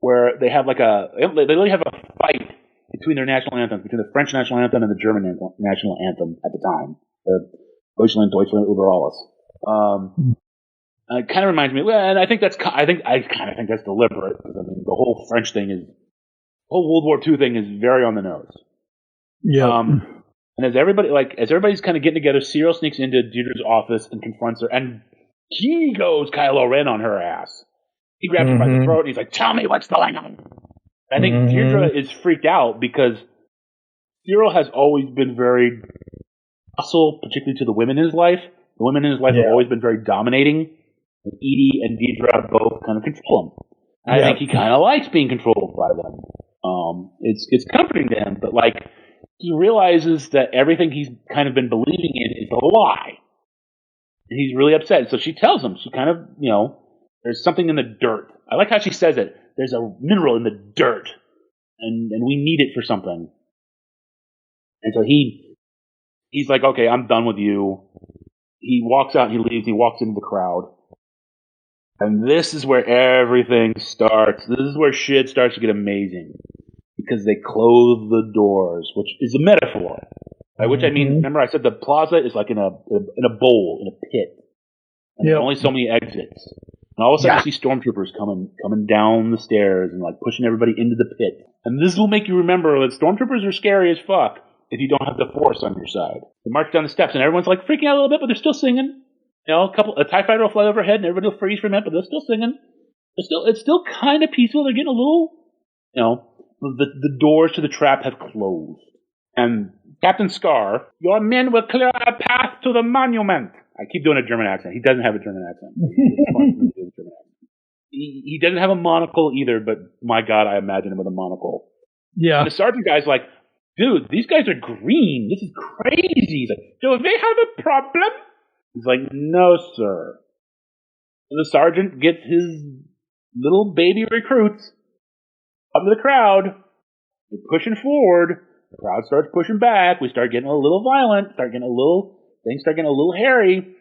where they have they literally have a fight between their national anthems, between the French national anthem and the German national anthem at the time, Deutschland über alles. It kind of reminds me, and I think I kind of think that's deliberate, because I mean the whole French thing the whole World War II thing is very on the nose. Yeah. And as everybody's kind of getting together, Cyril sneaks into Deirdre's office and confronts her, and he goes Kylo Ren on her ass. He grabs her by the throat and he's like, "Tell me what's going on." I think Deirdre is freaked out because Cyril has always been very hostile, particularly to the women in his life. The women in his life have always been very dominating. And Edie and Deirdre both kind of control him. And I think he kind of likes being controlled by them. It's comforting to him, but like he realizes that everything he's kind of been believing in is a lie. And he's really upset. So she tells him, she kind of, there's something in the dirt. I like how she says it. There's a mineral in the dirt, and we need it for something. And so he's like, okay, I'm done with you. He walks out and he leaves. He walks into the crowd. And this is where everything starts. This is where shit starts to get amazing. Because they close the doors, which is a metaphor. By which I mean, remember I said the plaza is like in a bowl, in a pit. And there are only so many exits. And all of a sudden you see stormtroopers coming down the stairs and like pushing everybody into the pit. And this will make you remember that stormtroopers are scary as fuck if you don't have the Force on your side. They march down the steps and everyone's like freaking out a little bit, but they're still singing. A TIE fighter will fly overhead and everybody will freeze for a minute, but they're still singing. It's still kind of peaceful. They're getting a little, the doors to the trap have closed. And Captain Scar, your men will clear a path to the monument. I keep doing a German accent. He doesn't have a German accent. He doesn't have a monocle either, but my God, I imagine him with a monocle. Yeah. And the sergeant guy's like, dude, these guys are green. This is crazy. He's like, do they have a problem? He's like, no, sir. So the sergeant gets his little baby recruits up to the crowd. They're pushing forward. The crowd starts pushing back. We start getting a little violent. Things start getting a little hairy.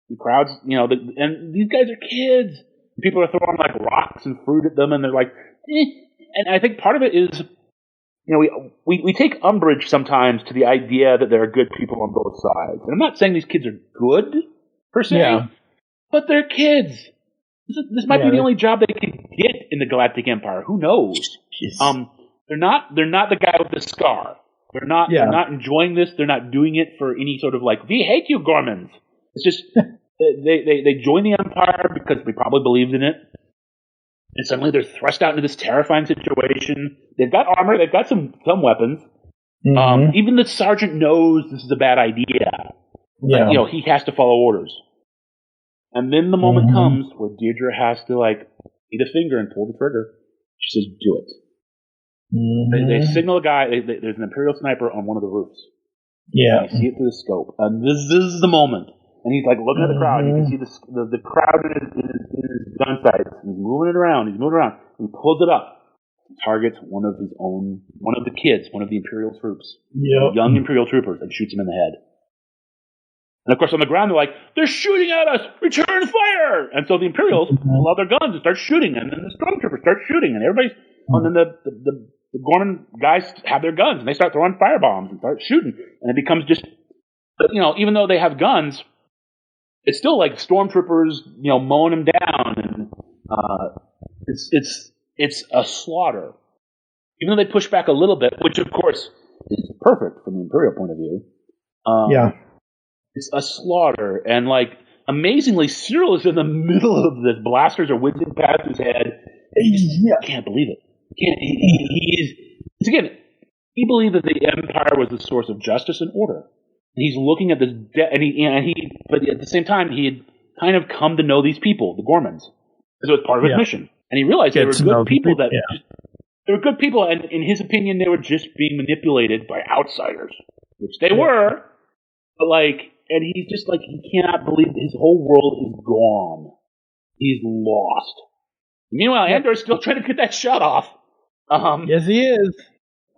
The crowds, and these guys are kids. People are throwing like rocks and fruit at them, and they're like, eh. And I think part of it is, we take umbrage sometimes to the idea that there are good people on both sides. And I'm not saying these kids are good per se, but they're kids. This might be the only job they could get in the Galactic Empire. Who knows? They're not the guy with the scar. They're not enjoying this. They're not doing it for any sort of like, we hate you, Gormans. It's just they join the Empire because they probably believed in it. And suddenly they're thrust out into this terrifying situation. They've got armor. They've got some weapons. Even the sergeant knows this is a bad idea. But, he has to follow orders. And then the moment comes where Deirdre has to like eat a finger and pull the trigger. She says, "Do it." They signal a guy. There's an Imperial sniper on one of the roofs. Yeah, you see it through the scope. And this is the moment. And he's like looking at the crowd. You can see the crowd in his gun sights. He's moving it around. And he pulls it up. And targets one of the kids, one of the Imperial troops, young Imperial troopers, and shoots him in the head. And of course, on the ground, they're shooting at us! Return fire! And so the Imperials pull out their guns and start shooting, and then the stormtroopers start shooting, and everybody's, and then the Gorman guys have their guns, and they start throwing firebombs and start shooting, and it becomes just, even though they have guns, it's still like stormtroopers, mowing them down, and it's a slaughter. Even though they push back a little bit, which of course is perfect from the Imperial point of view. It's a slaughter, and like amazingly, Cyril is in the middle of this. Blasters are whizzing past his head. He can't believe it. He believed that the Empire was the source of justice and order. And he's looking at this, but at the same time, he had kind of come to know these people, the Gormans, as it was part of his mission. And he realized they were good people. They were good people, and in his opinion, they were just being manipulated by outsiders, which they were. But and he's just like, he cannot believe that his whole world is gone. He's lost. Meanwhile, Andor's still trying to get that shot off. Yes, he is.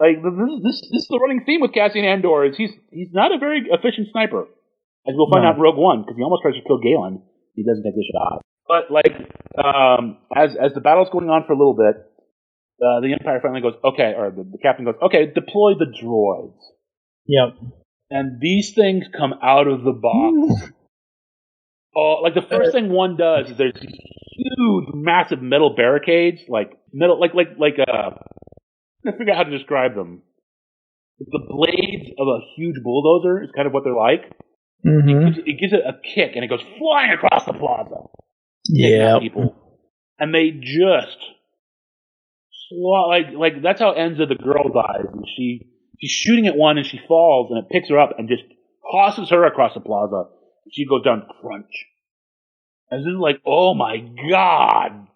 Like this is the running theme with Cassian Andor. Is he's not a very efficient sniper, as we'll find out in Rogue One, because he almost tries to kill Galen. He doesn't take the shot. But like, as the battle's going on for a little bit, the Empire finally goes, okay, or the captain goes, okay, deploy the droids. Yep. And these things come out of the box. Oh, like the first thing one does is there's these huge, massive metal barricades, like metal, I figure out how to describe them. The blades of a huge bulldozer is kind of what they're like. Mm-hmm. It gives it a kick, and it goes flying across the plaza. Yeah. People, and they just like that's how it ends. Of the girl dies, and she's shooting at one, and she falls, and it picks her up and just tosses her across the plaza. She goes down crunch. And this is like, oh my god!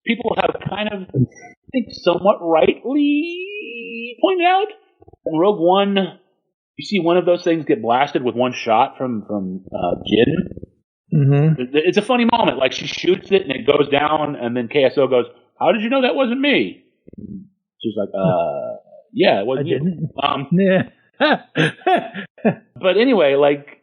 People have kind of, I think, somewhat rightly pointed out. In Rogue One, you see one of those things get blasted with one shot from Jin. Mm-hmm. It's a funny moment. Like, she shoots it and it goes down, and then KSO goes, "How did you know that wasn't me?" She's like, yeah, it wasn't you. But anyway, like,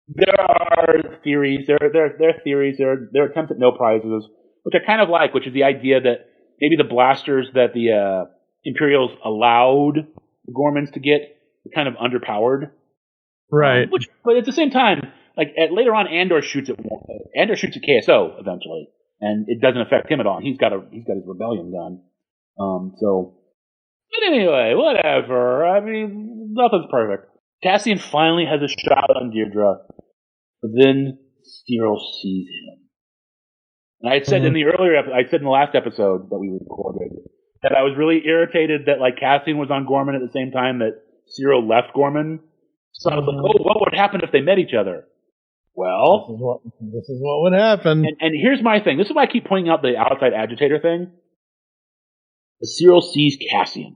there are theories. There are theories. There are attempts at no prizes, which I kind of like, which is the idea that maybe the blasters that the Imperials allowed the Gormans to get were kind of underpowered. Right. But at the same time, like later on, Andor shoots at KSO eventually, and it doesn't affect him at all. He's got his rebellion gun. But anyway, whatever. I mean, nothing's perfect. Cassian finally has a shot on Deirdre, but then Cyril sees him. And I had said in the last episode that we recorded that I was really irritated that like Cassian was on Gorman at the same time that Cyril left Gorman. So I was like, oh, what would happen if they met each other? Well, this is what would happen. And here's my thing. This is why I keep pointing out the outside agitator thing. Cyril sees Cassian.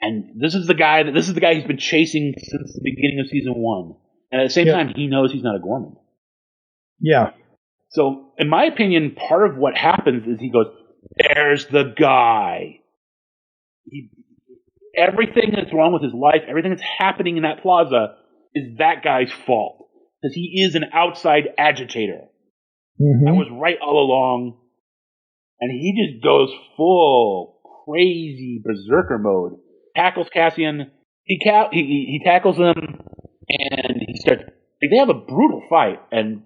And this is the guy he's been chasing since the beginning of season 1. And at the same time, he knows he's not a Gorman. Yeah. So, in my opinion, part of what happens is he goes, there's the guy. Everything that's wrong with his life, everything that's happening in that plaza is that guy's fault. Because he is an outside agitator. Mm-hmm. I was right all along. And he just goes full crazy berserker mode. Tackles Cassian. He tackles him, and he starts. They have a brutal fight, and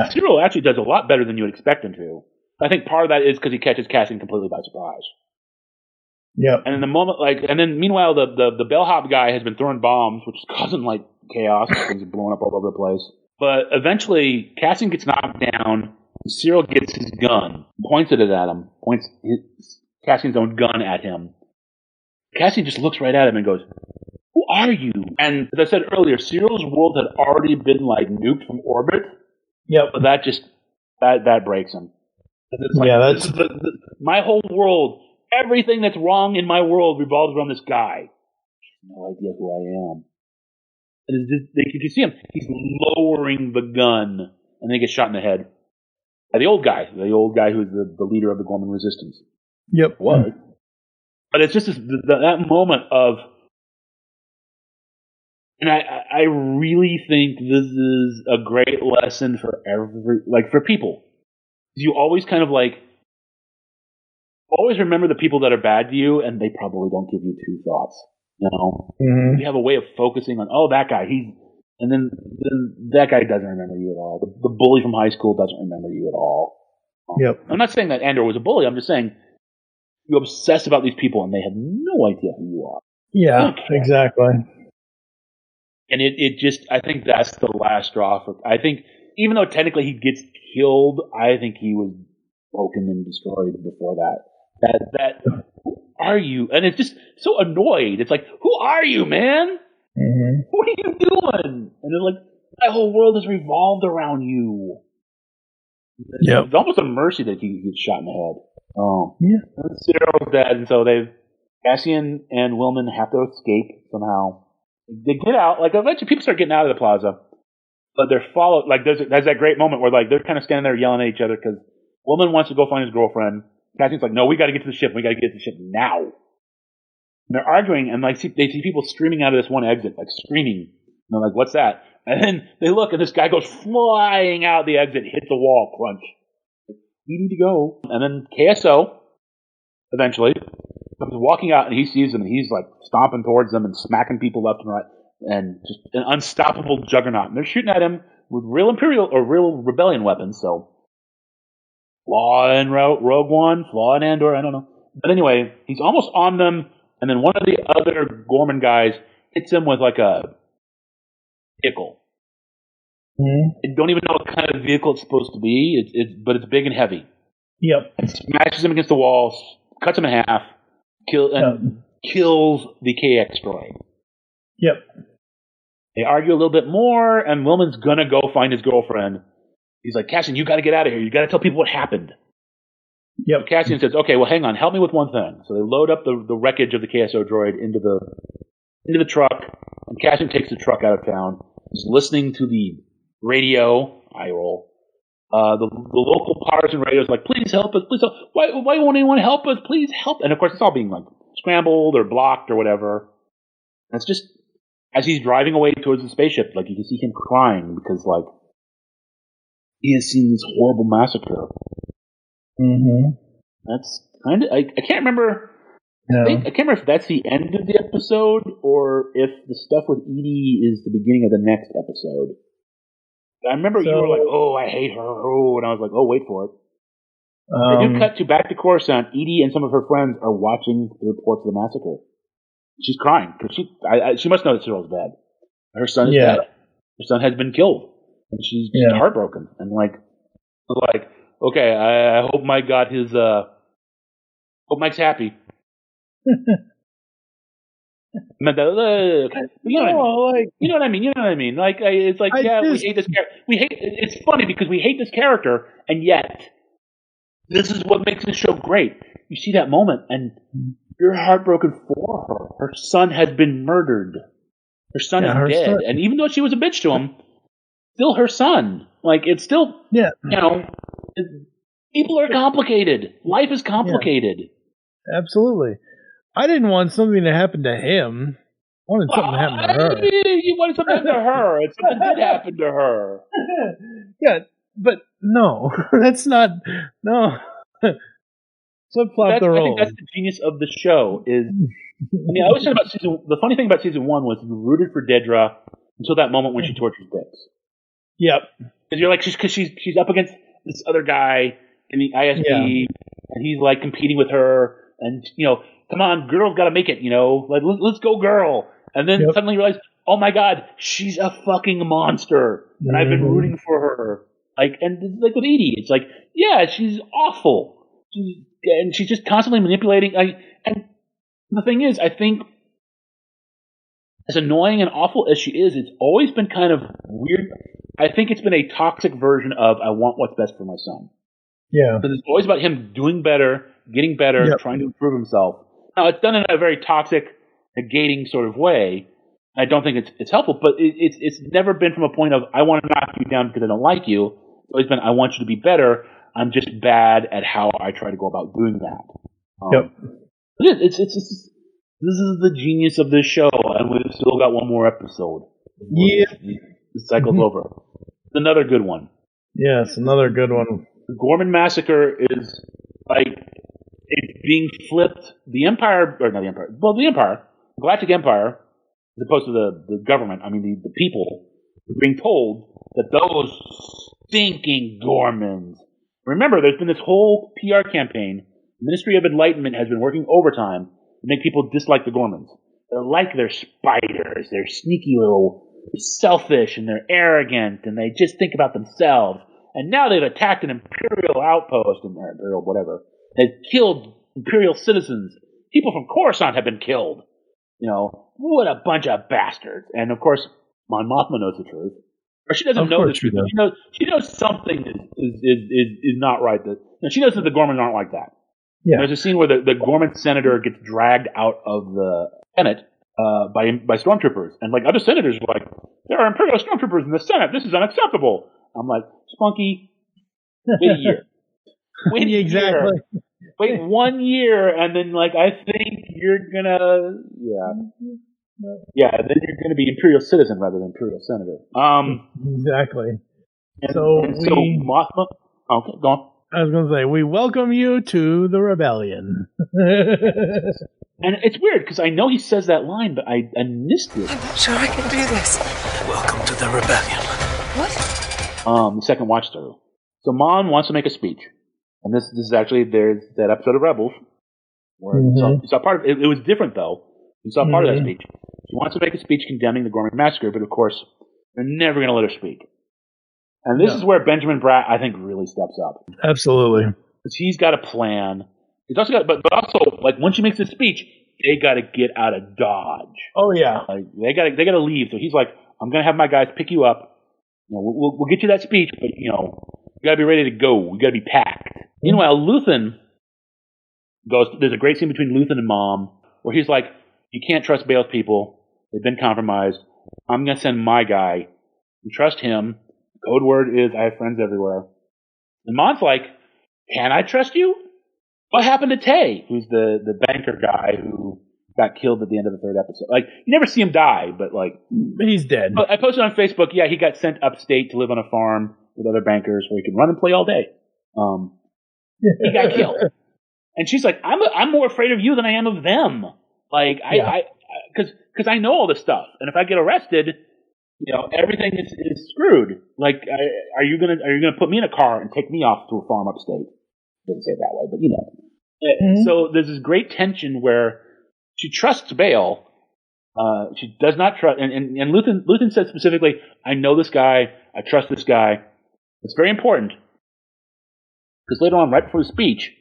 Cyril actually does a lot better than you would expect him to. I think part of that is because he catches Cassian completely by surprise. Yeah. And in the moment, meanwhile, the bellhop guy has been throwing bombs, which is causing like chaos. Things are blowing up all over the place. But eventually, Cassian gets knocked down. Cyril gets his gun, points it at him, points Cassian's own gun at him. Cassian just looks right at him and goes, "Who are you?" And as I said earlier, Cyril's world had already been like nuked from orbit. Yep. But that just that breaks him. Like, that's my whole world. Everything that's wrong in my world revolves around this guy. He has no idea who I am. And it's just, you can see him. He's lowering the gun, and then he gets shot in the head. By the old guy who's the leader of the Gorman Resistance. Yep. What? But it's just that moment of, and I really think this is a great lesson for for people. You always kind of always remember the people that are bad to you, and they probably don't give you two thoughts. You know, you have a way of focusing on, that guy, and then that guy doesn't remember you at all. The bully from high school doesn't remember you at all. Yep. I'm not saying that Andor was a bully. I'm just saying you obsess about these people, and they have no idea who you are. Yeah, exactly. And it just, I think that's the last straw. I think, even though technically he gets killed, I think he was broken and destroyed before that. Who are you? And it's just so annoyed. It's like, who are you, man? Mm-hmm. What are you doing? And it's like, my whole world is revolved around you. Yep. It's almost a mercy that he gets shot in the head. Yeah. Cyril's dead, and so Cassian and Wilman have to escape somehow. They get out, eventually people start getting out of the plaza, but they're followed, there's that great moment where, they're kind of standing there yelling at each other because Wilman wants to go find his girlfriend. Cassian's like, no, we gotta get to the ship, now. And they're arguing, and they see people streaming out of this one exit, screaming. And they're like, what's that? And then they look, and this guy goes flying out the exit, hits the wall, crunch. We need to go. And then KSO, eventually, comes walking out, and he sees them, and he's like stomping towards them and smacking people left and right, and just an unstoppable juggernaut. And they're shooting at him with real Imperial or real Rebellion weapons, so flaw in Rogue One, flaw in Andor, I don't know. But anyway, he's almost on them, and then one of the other Gorman guys hits him with like a vehicle. I don't even know what kind of vehicle it's supposed to be, but it's big and heavy. Yep. And smashes him against the wall, cuts him in half, kills the KX droid. Yep. They argue a little bit more, and Wilman's gonna go find his girlfriend. He's like, Cassian, you gotta get out of here. You gotta tell people what happened. Yep. So Cassian says, okay, well, hang on. Help me with one thing. So they load up the wreckage of the KSO droid into the truck, and Cassian takes the truck out of town. He's listening to the radio. I roll. The local partisan radio is like, please help us. Please help. Why won't anyone help us? Please help. And of course, it's all being like scrambled or blocked or whatever. And it's just, as he's driving away towards the spaceship, like you can see him crying because like he has seen this horrible massacre. That's kind of, I can't remember. No. I can't remember if that's the end of the episode or if the stuff with Edie is the beginning of the next episode. I remember you were like, oh, I hate her. Oh, and I was like, oh, wait for it. They do cut to back to Coruscant. Edie and some of her friends are watching the reports of the massacre. She's crying because she must know that Cyril's dead. Her son is dead. Her son has been killed, and she's just heartbroken. And like, okay, I hope Mike got his. Hope Mike's happy. You know what I mean? Like, it's like, we hate this character. It's funny because we hate this character, and yet this is what makes this show great. You see that moment, and you're heartbroken for her. Her son has been murdered. Her son is dead, son. And even though she was a bitch to him, still her son. Like, it's still, you know, people are complicated. Life is complicated. Yeah. Absolutely. I didn't want something to happen to him. I wanted something to happen to her. You wanted something to happen to her. And something did happen to her. Yeah, but no. That's not... No. Flip-flop the role. I think that's the genius of the show. Is I always said about the funny thing about season 1 was you rooted for Dedra until that moment when she tortures Bix. Yep. Because you're like, she's up against this other guy in the ISB, and he's like competing with her, and you know, come on, girl's got to make it, you know, like let's go, girl. And then suddenly you realize, oh my god, she's a fucking monster, and I've been rooting for her. Like, and like with Edie, it's like, yeah, she's awful, and she's just constantly manipulating. And the thing is, I think, as annoying and awful as she is, it's always been kind of weird. I think it's been a toxic version of I want what's best for my son. Yeah. Because it's always about him doing better, getting better, trying to improve himself. Now, it's done in a very toxic, negating sort of way. I don't think it's helpful, but it's never been from a point of I want to knock you down because I don't like you. It's always been I want you to be better. I'm just bad at how I try to go about doing that. This is the genius of this show, and we've still got one more episode. Yeah. The cycle's over. It's another good one. Yes, another good one. The Gorman Massacre is like it's being flipped. The Empire, or not the Empire, well, the Empire, the Galactic Empire, as opposed to the government, I mean the people, are being told that those stinking Gormans. Remember, there's been this whole PR campaign. The Ministry of Enlightenment has been working overtime to make people dislike the Gormans. They're spiders. They're sneaky little, selfish, and they're arrogant, and they just think about themselves. And now they've attacked an Imperial outpost, or Imperial whatever. They've killed Imperial citizens. People from Coruscant have been killed. You know, what a bunch of bastards. And of course, Mon Mothma knows the truth. Or she doesn't know the truth. She knows something is not right. She knows that the Gormans aren't like that. Yeah. There's a scene where the Gorman senator gets dragged out of the Senate by stormtroopers, and like other senators were like, "There are Imperial stormtroopers in the Senate. This is unacceptable." I'm like, Spunky, wait a year. Wait exactly. Wait 1 year, and then like I think you're gonna Yeah, then you're going to be Imperial citizen rather than Imperial senator. Exactly. So Mothma. Okay, go on. I was going to say, we welcome you to the rebellion. And it's weird because I know he says that line, but I missed it. I'm not sure I can do this. Welcome to the rebellion. What? The second watch through. So Mon wants to make a speech, and this is actually there's that episode of Rebels where you saw part of it. It was different though. You saw part of that speech. She wants to make a speech condemning the Gorman Massacre, but of course they're never going to let her speak. And this is where Benjamin Bratt, I think, really steps up. Absolutely. Because he's got a plan. He's also got, but also, like, when she makes a speech, they got to get out of Dodge. Oh, yeah. Like, they got to leave. So he's like, I'm going to have my guys pick you up. You know, we'll get you that speech, but, you know, you got to be ready to go. We got to be packed. Meanwhile, Luthen goes, there's a great scene between Luthen and Mom where he's like, you can't trust Bale's people. They've been compromised. I'm going to send my guy. You trust him. Code word is, I have friends everywhere. And Mon's like, can I trust you? What happened to Tay, who's the banker guy who got killed at the end of the third episode? Like, you never see him die, but like... He's dead. I posted on Facebook, yeah, he got sent upstate to live on a farm with other bankers where he can run and play all day. He got killed. And she's like, I'm more afraid of you than I am of them. Like, because I know all this stuff. And if I get arrested... You know, everything is screwed. Like, are you gonna put me in a car and take me off to a farm upstate? Didn't say it that way, but you know. So there's this great tension where she trusts Bale. She does not trust, and Luthen said specifically, "I know this guy. I trust this guy." It's very important because later on, right before the speech,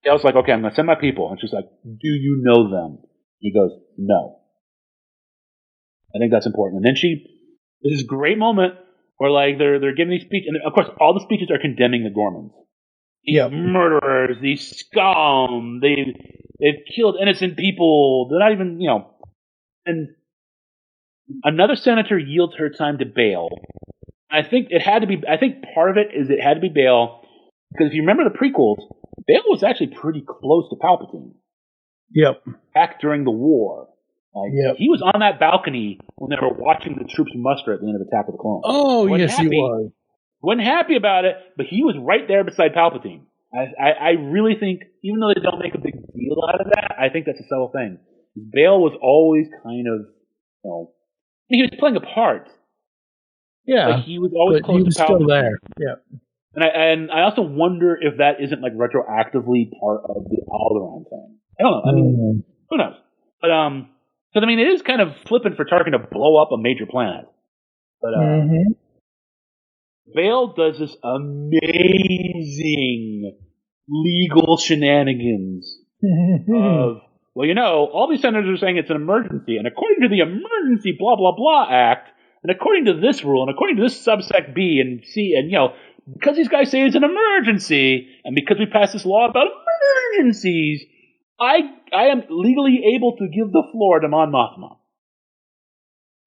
Bale's like, "Okay, I'm gonna send my people," and she's like, "Do you know them?" He goes, "No." I think that's important, and then there's this great moment where, like, they're giving these speeches, and of course, all the speeches are condemning the Gormans. These murderers, these scum, they've killed innocent people. They're not even, you know. And another senator yields her time to Bale. I think part of it is it had to be Bale, because if you remember the prequels, Bale was actually pretty close to Palpatine. Yep. Back during the war. Like, he was on that balcony when they were watching the troops muster at the end of Attack of the Clones. Oh, yes, he was. Wasn't happy about it, but he was right there beside Palpatine. I really think, even though they don't make a big deal out of that, I think that's a subtle thing. Bale was always kind of, you know, he was playing a part. Yeah, like he was always close he was to Palpatine. still there. Yeah, and I also wonder if that isn't like retroactively part of the Alderaan thing. I don't know. I mean, who knows? But because I mean, it is kind of flippant for Tarkin to blow up a major planet. But Bale does this amazing legal shenanigans of, well, you know, all these senators are saying it's an emergency, and according to the Emergency Blah Blah Blah Act, and according to this rule, and according to this subsect B and C, and, you know, because these guys say it's an emergency, and because we passed this law about emergencies, I am legally able to give the floor to Mon Mothma.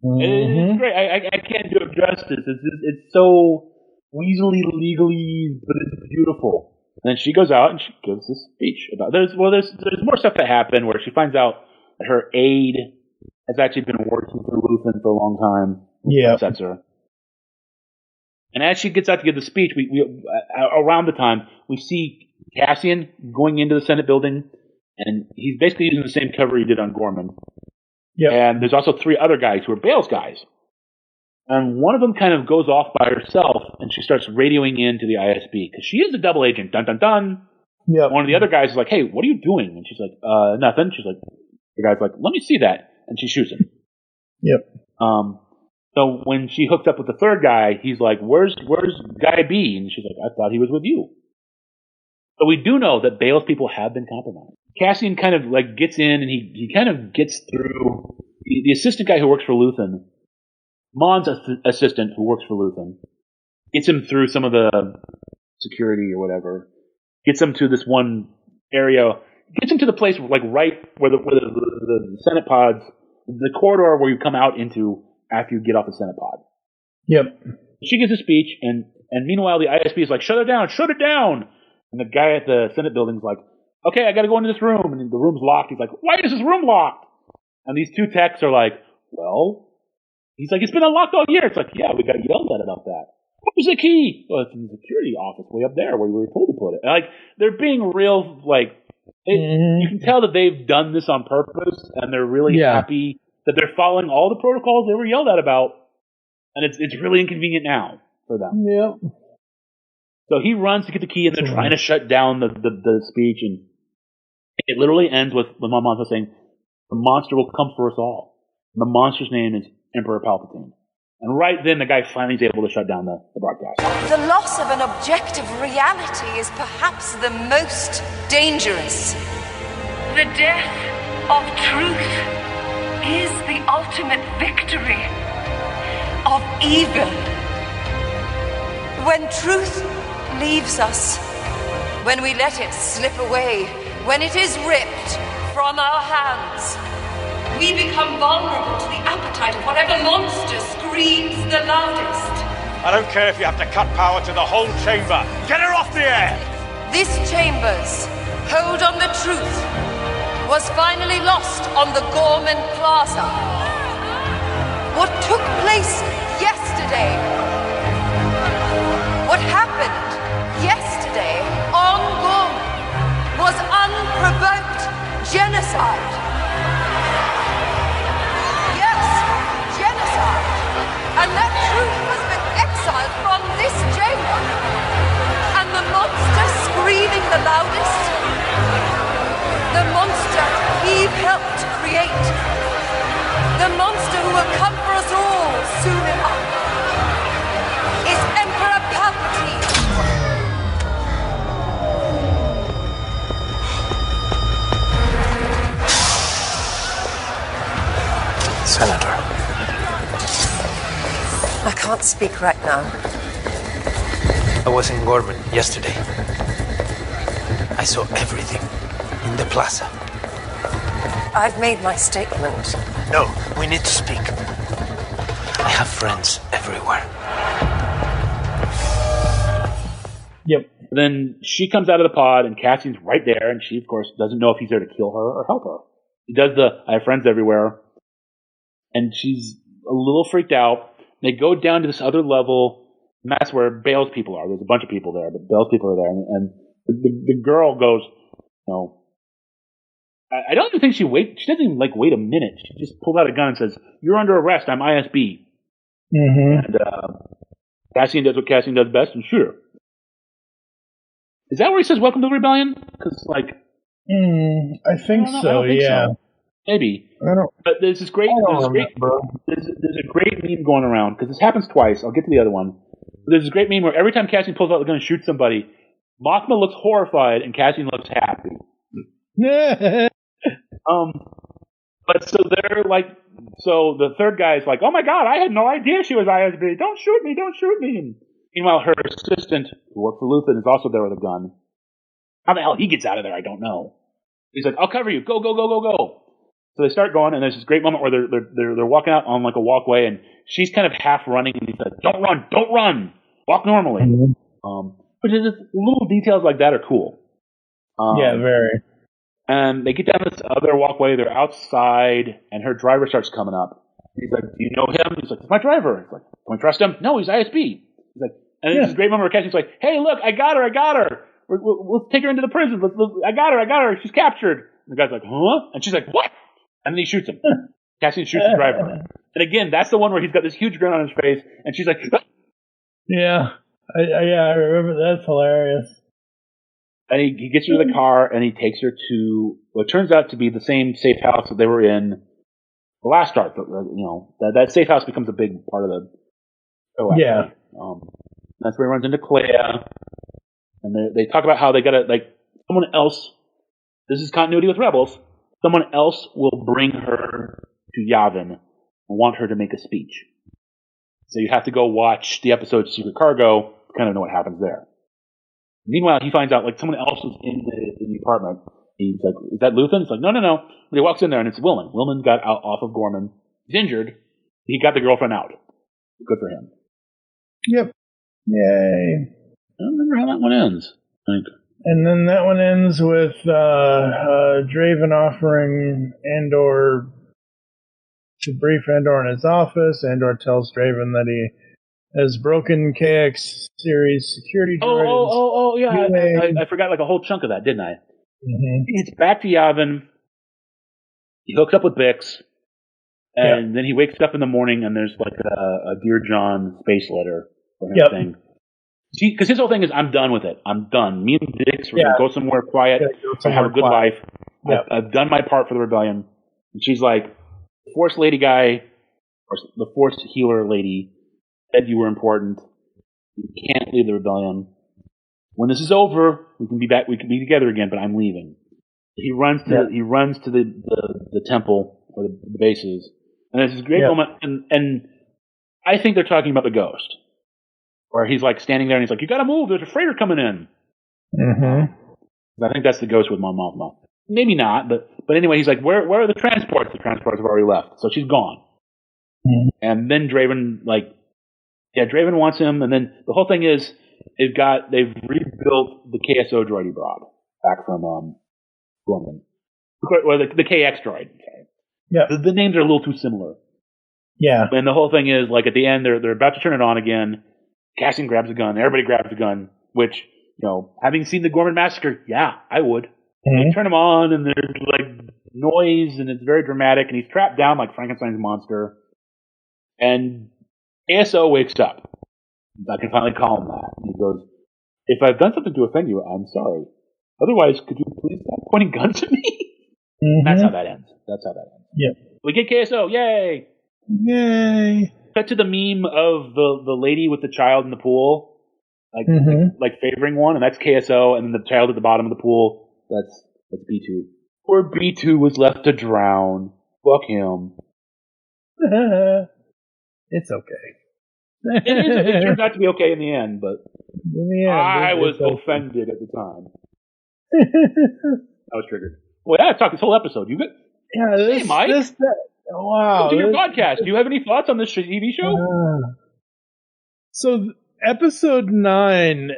It's great. I can't do it justice. It's so weaselly, legally, but it's beautiful. And then she goes out and she gives this speech about there's more stuff that happened where she finds out that her aide has actually been working for Luthen for a long time. Yeah, upsets her. And as she gets out to give the speech, we around the time we see Cassian going into the Senate building, and he's basically using the same cover he did on Gorman. Yeah. And there's also three other guys who are Bale's guys. And one of them kind of goes off by herself, and she starts radioing in to the ISB, because she is a double agent. Dun, dun, dun. Yeah. One of the other guys is like, hey, what are you doing? And she's like, nothing. She's like, the guy's like, let me see that. And she shoots him. Yep. So when she hooks up with the third guy, he's like, where's Guy B? And she's like, I thought he was with you. But we do know that Bale's people have been compromised. Cassian kind of like gets in, and he kind of gets through the assistant guy who works for Luthen. Mon's assistant who works for Luthen gets him through some of the security or whatever. Gets him to this one area. Gets him to the place like right where the Senate pods, the corridor where you come out into after you get off the Senate pod. Yep. She gives a speech, and meanwhile the ISB is like, shut it down. And the guy at the Senate building's like, okay, I got to go into this room, and the room's locked. He's like, why is this room locked? And these two techs are like, well, he's like, it's been unlocked all year. It's like, yeah, we got yelled at about that. Where's the key? Well, it's in the security office way up there where we were told to put it. And, like, they're being real, like, you can tell that they've done this on purpose, and they're really happy that they're following all the protocols they were yelled at about. And it's really inconvenient now for them. Yep. So he runs to get the key, and they're trying to shut down the speech, and it literally ends with the monster saying, the monster will come for us all. And the monster's name is Emperor Palpatine. And right then, the guy finally is able to shut down the broadcast. The loss of an objective reality is perhaps the most dangerous. The death of truth is the ultimate victory of evil. When truth leaves us, when we let it slip away, when it is ripped from our hands, we become vulnerable to the appetite of whatever monster screams the loudest. I don't care if you have to cut power to the whole chamber. Get her off the air! This chamber's hold on the truth was finally lost on the Gorman Plaza. What took place yesterday, what happened yesterday on Gorman was unprovoked genocide. Yes, genocide. And that truth has been exiled from this chamber. And the monster screaming the loudest, the monster Eve helped create, the monster who will come for us all soon enough, is Emperor Palpatine. Senator. I can't speak right now. I was in Gorman yesterday. I saw everything in the plaza. I've made my statement. No, we need to speak. I have friends everywhere. Yep. Then she comes out of the pod, and Cassian's right there, and she, of course, doesn't know if he's there to kill her or help her. He does I have friends everywhere, and she's a little freaked out. They go down to this other level, and that's where Bale's people are. There's a bunch of people there, but Bale's people are there, and the girl goes, no. I don't even think she doesn't even, wait a minute. She just pulls out a gun and says, you're under arrest, I'm ISB. Mm-hmm. And Cassian does what Cassian does best and shoot her. Is that where he says, welcome to the rebellion? Because, I think so, yeah. So. Maybe. But there's a great meme going around, because this happens twice. I'll get to the other one. There's this great meme where every time Cassian pulls out the gun and shoots somebody, Mothma looks horrified and Cassian looks happy. But so the third guy is like, oh my god, I had no idea she was ISB. Don't shoot me, don't shoot me. And meanwhile, her assistant, who worked for Luthen, is also there with a gun. How the hell he gets out of there, I don't know. He's like, I'll cover you. Go, go, go, go, go. So they start going, and there's this great moment where they're walking out on a walkway, and she's kind of half running, and he's like, don't run, walk normally. Mm-hmm. But just little details like that are cool. Yeah, very. And they get down this other walkway, they're outside, and her driver starts coming up. He's like, do you know him? He's like, it's my driver. He's like, can we trust him? No, he's ISB. He's like, and there's this great moment where Cassian's like, hey, look, I got her. Let's take her into the prison. I got her. She's captured. And the guy's like, huh? And she's like, what? And then he shoots him. Cassian shoots the driver. And again, that's the one where he's got this huge grin on his face, and she's like, ah! Yeah. I remember. That's hilarious. And he gets her to the car, and he takes her to what turns out to be the same safe house that they were in the last arc. That safe house becomes a big part of the show. Yeah. That's where he runs into Clea, and they talk about how they gotta, someone else, this is continuity with Rebels, someone else will bring her to Yavin and want her to make a speech. So you have to go watch the episode Secret Cargo to kind of know what happens there. Meanwhile, he finds out someone else is in the apartment. He's like, is that Luthen? It's like, no. But he walks in there, and it's Wilman. Wilman got out off of Gorman. He's injured. He got the girlfriend out. Good for him. Yep. Yay. I don't remember how that one ends. And then that one ends with Draven offering Andor to brief Andor in his office. Andor tells Draven that he has broken KX series security droids. Yeah. I forgot like a whole chunk of that, didn't I? Mm-hmm. It's back to Yavin. He hooks up with Bix. And then he wakes up in the morning and there's like a Dear John space letter for him thing. Because his whole thing is, I'm done with it. I'm done. Me and Bix, we're going to go somewhere quiet and have a good life. Yep. I've done my part for the rebellion. And she's like, the Force lady guy, or the Force healer lady, said you were important. You can't leave the rebellion. When this is over, we can be back. We can be together again. But I'm leaving. He runs to the temple or the bases, and there's this great moment. And I think they're talking about the ghost, where he's like standing there and he's like, "You got to move. There's a freighter coming in." Mm-hmm. I think that's the ghost with Mon Mothma. Maybe not, but anyway, he's like, "Where are the transports?" The transports have already left, so she's gone. Mm-hmm. And then Draven Draven wants him, and then the whole thing is they've rebuilt the KSO droid he brought back from Gorman, or the KX droid. Sorry. Yeah, the names are a little too similar. Yeah, and the whole thing is like at the end they're about to turn it on again. Cassian grabs a gun. Everybody grabs a gun, which having seen the Gorman Massacre, I would. Mm-hmm. They turn him on, and there's like noise, and it's very dramatic, and he's trapped down like Frankenstein's monster. And ASO wakes up. I can finally call him that. And he goes, "If I've done something to offend you, I'm sorry. Otherwise, could you please stop pointing guns at me?" Mm-hmm. That's how that ends. Yeah. We get KSO. Yay! Yay! Cut to the meme of the lady with the child in the pool, like favoring one, and that's KSO, and then the child at the bottom of the pool. That's B2. Poor B2 was left to drown. Fuck him. It's okay. It turns out to be okay in the end, but I was offended at the time. I was triggered. Well, I talked this whole episode. You good? Yeah, hey, Mike. Wow. To your podcast. Do you have any thoughts on this TV show? So, episode 9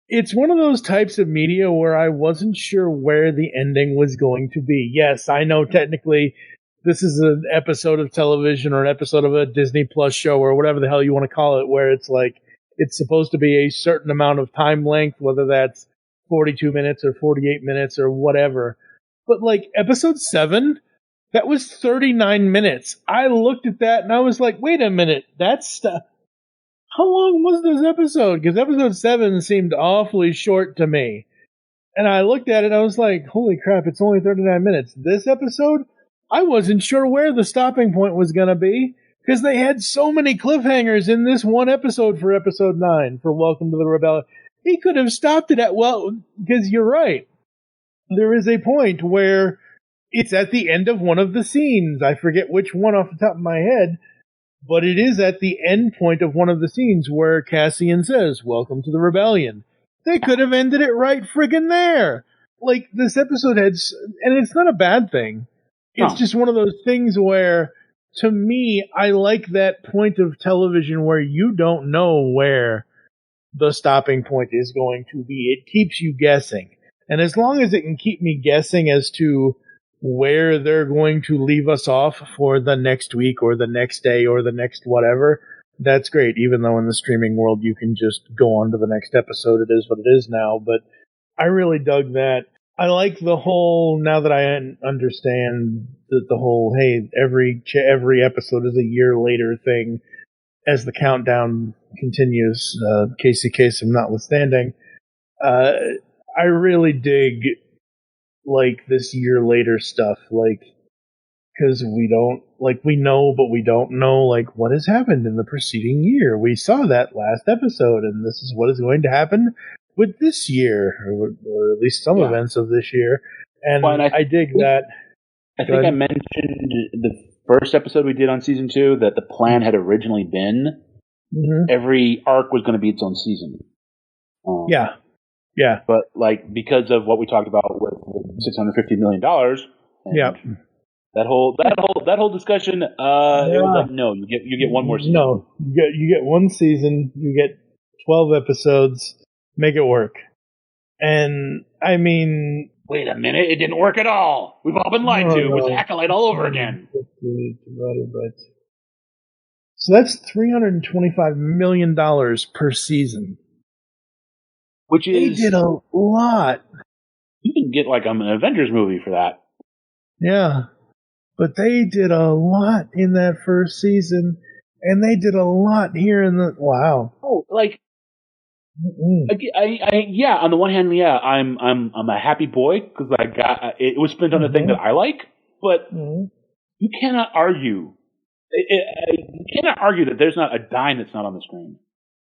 it's one of those types of media where I wasn't sure where the ending was going to be. Yes, I know technically this is an episode of television or an episode of a Disney Plus show or whatever the hell you want to call it, where it's like it's supposed to be a certain amount of time length, whether that's 42 minutes or 48 minutes or whatever. But like episode 7, that was 39 minutes. I looked at that and I was like, wait a minute, how long was this episode? Because episode 7 seemed awfully short to me. And I looked at it and I was like, holy crap, it's only 39 minutes. This episode, I wasn't sure where the stopping point was going to be, because they had so many cliffhangers in this one episode for episode 9, for Welcome to the Rebellion. He could have stopped it because you're right. There is a point where it's at the end of one of the scenes. I forget which one off the top of my head, but it is at the end point of one of the scenes where Cassian says, "Welcome to the Rebellion." They could have ended it right friggin' there. Like, this episode and it's not a bad thing. It's just one of those things where, to me, I like that point of television where you don't know where the stopping point is going to be. It keeps you guessing. And as long as it can keep me guessing as to where they're going to leave us off for the next week or the next day or the next whatever, that's great. Even though in the streaming world you can just go on to the next episode, it is what it is now. But I really dug that. I like the whole, now that I understand that the whole, hey, every episode is a year later thing as the countdown continues, Casey Kasem notwithstanding. I really dig like this year later stuff, like, because we know, but we don't know, like, what has happened in the preceding year. We saw that last episode, and this is what is going to happen with this year, or at least some events of this year. And I dig that. I think I mentioned the first episode we did on season 2 that the plan had originally been every arc was going to be its own season. Yeah. But like, because of what we talked about with $650 million, that whole discussion, it was like, no, you get one more season. No, you get one season, you get 12 episodes, make it work. And I mean, wait a minute, it didn't work at all. We've all been lied to. It was Acolyte all over again. So that's $325 million per season. Which is... They did a lot. You can get like an Avengers movie for that. Yeah. But they did a lot in that first season, and they did a lot here in the... Wow. Oh, like... yeah, on the one hand, yeah, I'm a happy boy because I got it was spent on the thing that I like, but you cannot argue. You cannot argue that there's not a dime that's not on the screen.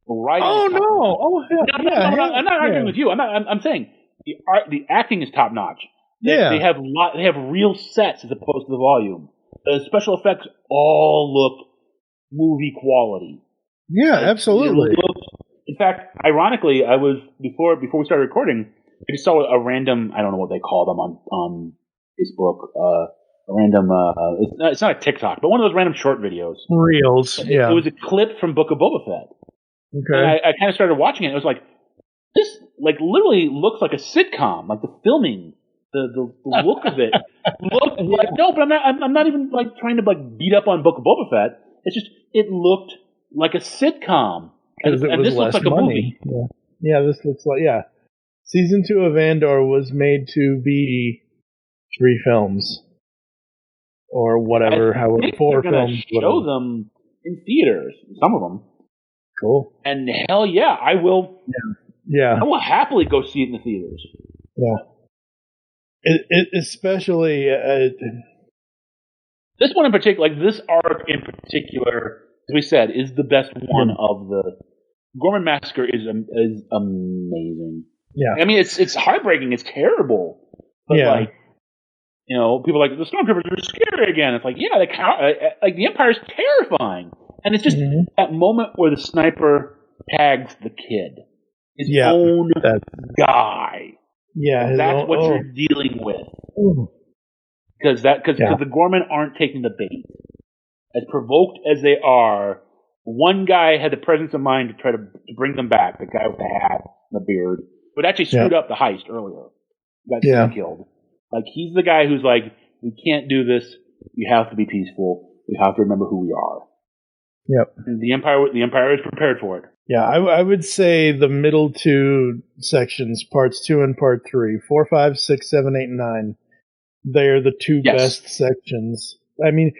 Right? Oh no! Oh yeah! I'm not arguing with you. I'm saying the acting is top notch. They have real sets as opposed to the volume. The special effects all look movie quality. Yeah, absolutely. In fact, ironically, I was before we started recording, I just saw a random, I don't know what they call them on Facebook, a random, it's not a TikTok, but one of those random short videos. Reels, yeah. It was a clip from Book of Boba Fett. Okay. And I kind of started watching it, and it was like, this, like, literally looks like a sitcom, like the filming, the look of it. Looked like, no, but I'm not even, like, trying to, like, beat up on Book of Boba Fett. It's just, it looked like a sitcom. And this looks like money. A movie. Yeah, this looks like, Season 2 of Andor was made to be 3 films. Or whatever, however, 4 films. Show them in theaters, some of them. Cool. And hell yeah, I will. Yeah. I will happily go see it in the theaters. Yeah. Especially. This one in particular, like this arc in particular, as we said, is the best one of the. Gorman Massacre is amazing. Yeah. I mean, it's heartbreaking. It's terrible. But like, you know, people are like, the Stormtroopers are scary again. It's like, yeah, like the Empire's terrifying. And it's just that moment where the sniper tags the kid. His own guy. Yeah. That's what you're dealing with. Because the Gorman aren't taking the bait. As provoked as they are, one guy had the presence of mind to try to bring them back, the guy with the hat and the beard, but actually screwed up the heist earlier. Got killed. Like, he's the guy who's like, we can't do this. We have to be peaceful. We have to remember who we are. Yep. And the Empire is prepared for it. Yeah, I would say the middle 2 sections, parts 2 and part 3, 4, 5, 6, 7, 8, and 9, they're the 2 best sections. I mean,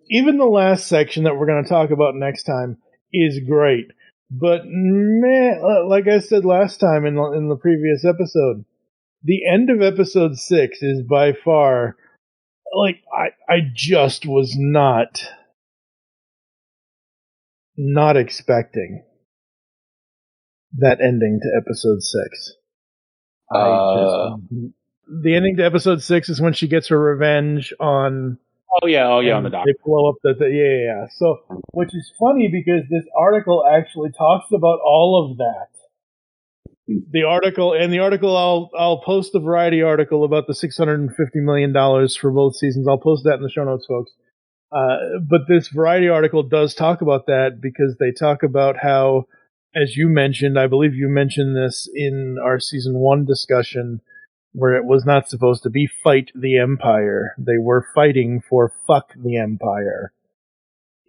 even the last section that we're going to talk about next time is great. But, man, like I said last time in the previous episode, the end of episode 6 is by far, like, I just was not expecting that ending to episode 6. The ending to episode 6 is when she gets her revenge on... Oh yeah, on the dock. They blow up yeah. So, which is funny because this article actually talks about all of that. The article I'll post the Variety article about the $650 million for both seasons. I'll post that in the show notes, folks. But this Variety article does talk about that because they talk about how, as you mentioned, I believe you mentioned this in our season 1 discussion, where it was not supposed to be fight the Empire. They were fighting for fuck the Empire.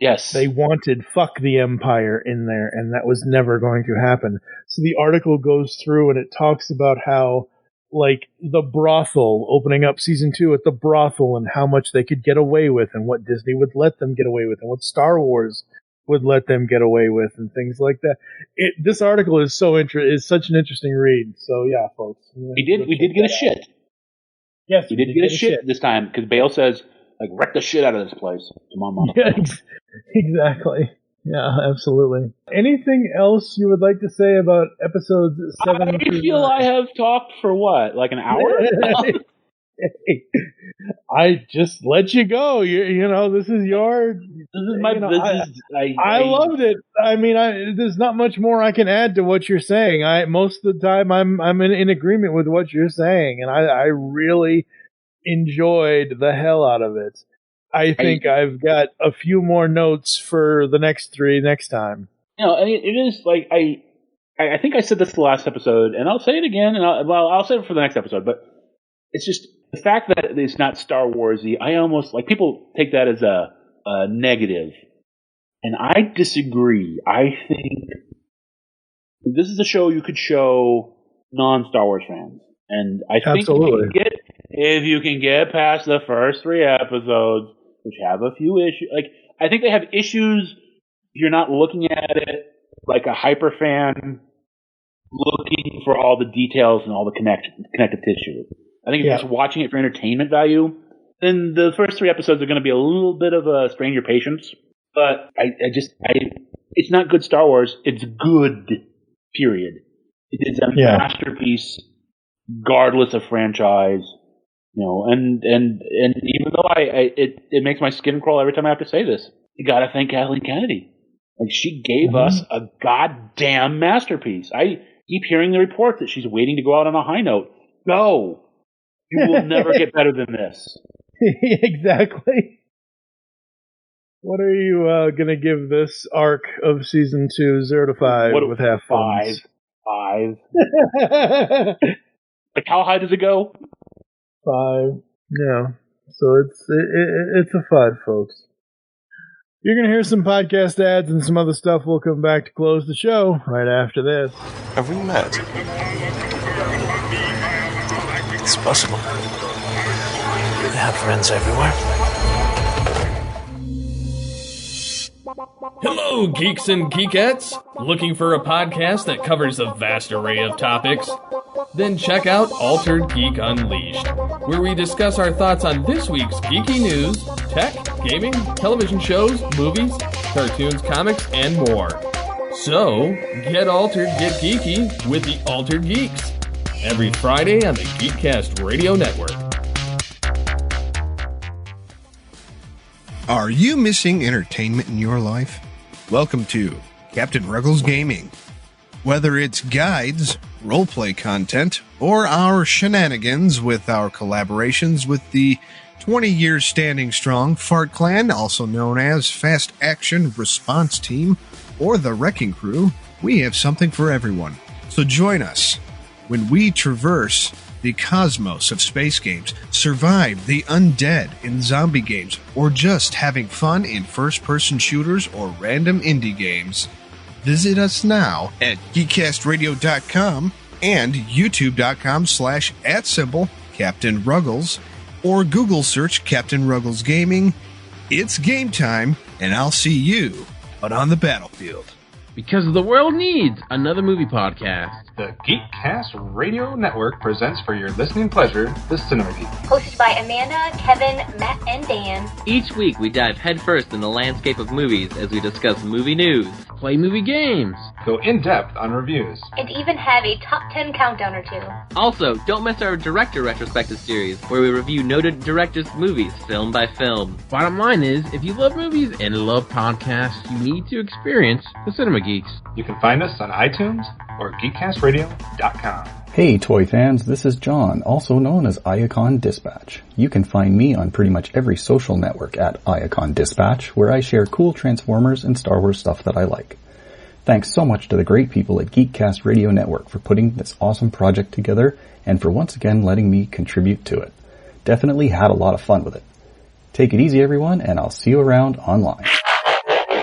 Yes. They wanted fuck the Empire in there, and that was never going to happen. So the article goes through and it talks about how, like, the brothel, opening up season 2 at the brothel, and how much they could get away with, and what Disney would let them get away with, and what Star Wars would let them get away with, and things like that. This article is is such an interesting read. So yeah, folks. We did get a shit. Yes, we did get a shit this time, because Bale says, like, wreck the shit out of this place. Come on, Mom. Yeah, exactly. Yeah, absolutely. Anything else you would like to say about episodes 7 I feel I have talked for what, like an hour? Hey, I just let you go. You know, this is your. This is my. I loved it. I mean, there's not much more I can add to what you're saying. Most of the time I'm in agreement with what you're saying, and I really enjoyed the hell out of it. I think I've got a few more notes for the next 3 next time. You know, it is like I think I said this the last episode, and I'll say it again, and I'll say it for the next episode, but. it's just the fact that it's not Star Warsy. I almost like people take that as a negative, and I disagree. I think this is a show you could show non-Star Wars fans, and I think if you can get past the first 3 episodes, which have a few issues, like I think they have issues. If you're not looking at it like a hyper fan, looking for all the details and all the connective tissue. I think if you're just watching it for entertainment value, then the first 3 episodes are going to be a little bit of a strain your patience. But it's not good Star Wars. It's good. Period. It is a masterpiece, regardless of franchise. You know, and even though it makes my skin crawl every time I have to say this, you got to thank Kathleen Kennedy. Like she gave us a goddamn masterpiece. I keep hearing the report that she's waiting to go out on a high note. No, you will never get better than this. Exactly. What are you going to give this arc of season 2, 0 to 5 with half points? 5. Like how high does it go? 5. Yeah. So it's a 5, folks. You're going to hear some podcast ads and some other stuff. We'll come back to close the show right after this. Have we met? It's possible. I have friends everywhere. Hello, geeks and geekettes! Looking for a podcast that covers a vast array of topics? Then check out Altered Geek Unleashed, where we discuss our thoughts on this week's geeky news, tech, gaming, television shows, movies, cartoons, comics, and more. So, get altered, get geeky with the Altered Geeks. Every Friday on the Geekcast Radio Network. Are you missing entertainment in your life? Welcome to Captain Ruggles Gaming. Whether it's guides, roleplay content, or our shenanigans with our collaborations with the 20 years standing strong Fart Clan, also known as Fast Action Response Team, or the Wrecking Crew, we have something for everyone. So join us when we traverse the cosmos of space games, survive the undead in zombie games, or just having fun in first-person shooters or random indie games. Visit us now at geekcastradio.com and youtube.com/@Captain Ruggles, or Google search Captain Ruggles Gaming. It's game time, and I'll see you out on the battlefield. Because the world needs another movie podcast. The Geekcast Radio Network presents for your listening pleasure the Cinema Geek. Hosted by Amanda, Kevin, Matt, and Dan. Each week we dive headfirst in the landscape of movies as we discuss movie news, play movie games, go in-depth on reviews, and even have a top 10 countdown or two. Also, don't miss our director retrospective series, where we review noted directors' movies film by film. Bottom line is, if you love movies and love podcasts, you need to experience the Cinema Geeks. You can find us on iTunes or geekcastradio.com. Hey toy fans, this is John, also known as Iacon Dispatch. You can find me on pretty much every social network at Iacon Dispatch, where I share cool Transformers and Star Wars stuff that I like. Thanks so much to the great people at Geekcast Radio Network for putting this awesome project together and for once again letting me contribute to it. Definitely had a lot of fun with it. Take it easy everyone, and I'll see you around online.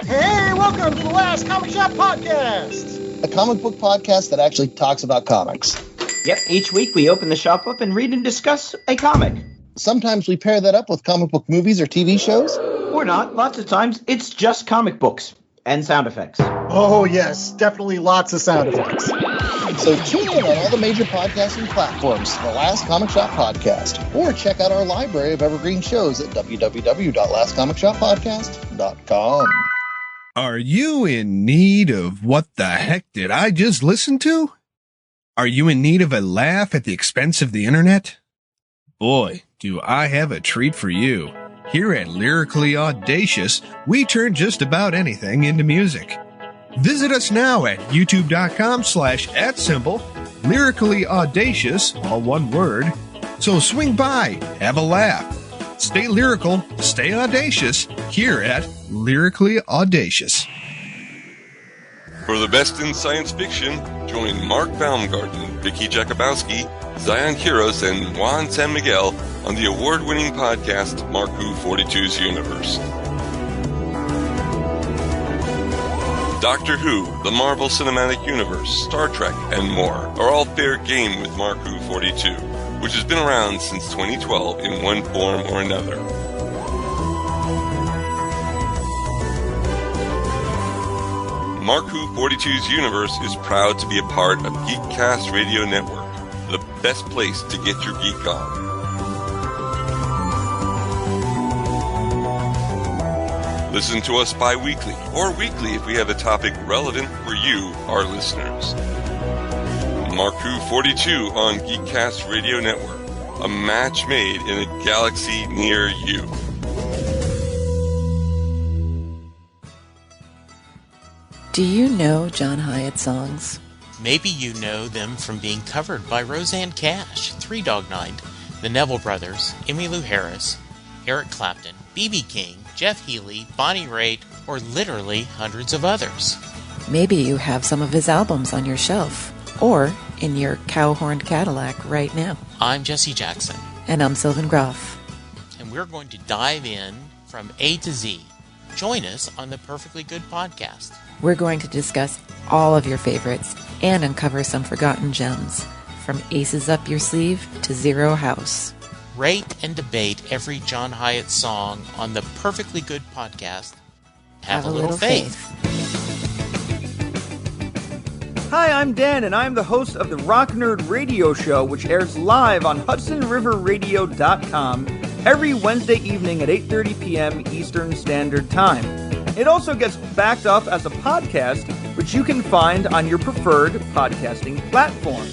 Hey, welcome to the Last Comic Shop Podcast! A comic book podcast that actually talks about comics. Yep, each week we open the shop up and read and discuss a comic. Sometimes we pair that up with comic book movies or TV shows. Or not. Lots of times it's just comic books and sound effects. Oh yes, definitely lots of sound effects. So tune in on all the major podcasting platforms for the Last Comic Shop Podcast. Or check out our library of evergreen shows at www.lastcomicshoppodcast.com. Are you in need of what the heck did I just listen to? Are you in need of a laugh at the expense of the internet? Boy, do I have a treat for you. Here at Lyrically Audacious, we turn just about anything into music. Visit us now at youtube.com/@Lyrically Audacious, all one word. So swing by, have a laugh. Stay lyrical, stay audacious, here at Lyrically Audacious. For the best in science fiction, join Mark Baumgarten, Vicky Jakubowski, Zion Quiros, and Juan San Miguel on the award-winning podcast Marku 42's Universe. Doctor Who, the Marvel Cinematic Universe, Star Trek, and more are all fair game with Marku 42, which has been around since 2012 in one form or another. Marku 42's Universe is proud to be a part of Geekcast Radio Network, the best place to get your geek on. Listen to us bi-weekly or weekly if we have a topic relevant for you, our listeners. Marku 42 on Geekcast Radio Network, a match made in a galaxy near you. Do you know John Hyatt songs? Maybe you know them from being covered by Roseanne Cash, Three Dog Night, the Neville Brothers, Emmylou Harris, Eric Clapton, B.B. King, Jeff Healey, Bonnie Raitt, or literally hundreds of others. Maybe you have some of his albums on your shelf, or in your cow-horned Cadillac right now. I'm Jesse Jackson. And I'm Sylvan Groff. And we're going to dive in from A to Z. Join us on the Perfectly Good Podcast. We're going to discuss all of your favorites and uncover some forgotten gems, from Aces Up Your Sleeve to Zero House. Rate and debate every John Hyatt song on the Perfectly Good Podcast. Have a little faith. Hi, I'm Dan, and I'm the host of the Rock Nerd Radio Show, which airs live on HudsonRiverRadio.com every Wednesday evening at 8:30 p.m. Eastern Standard Time. It also gets backed up as a podcast, which you can find on your preferred podcasting platform.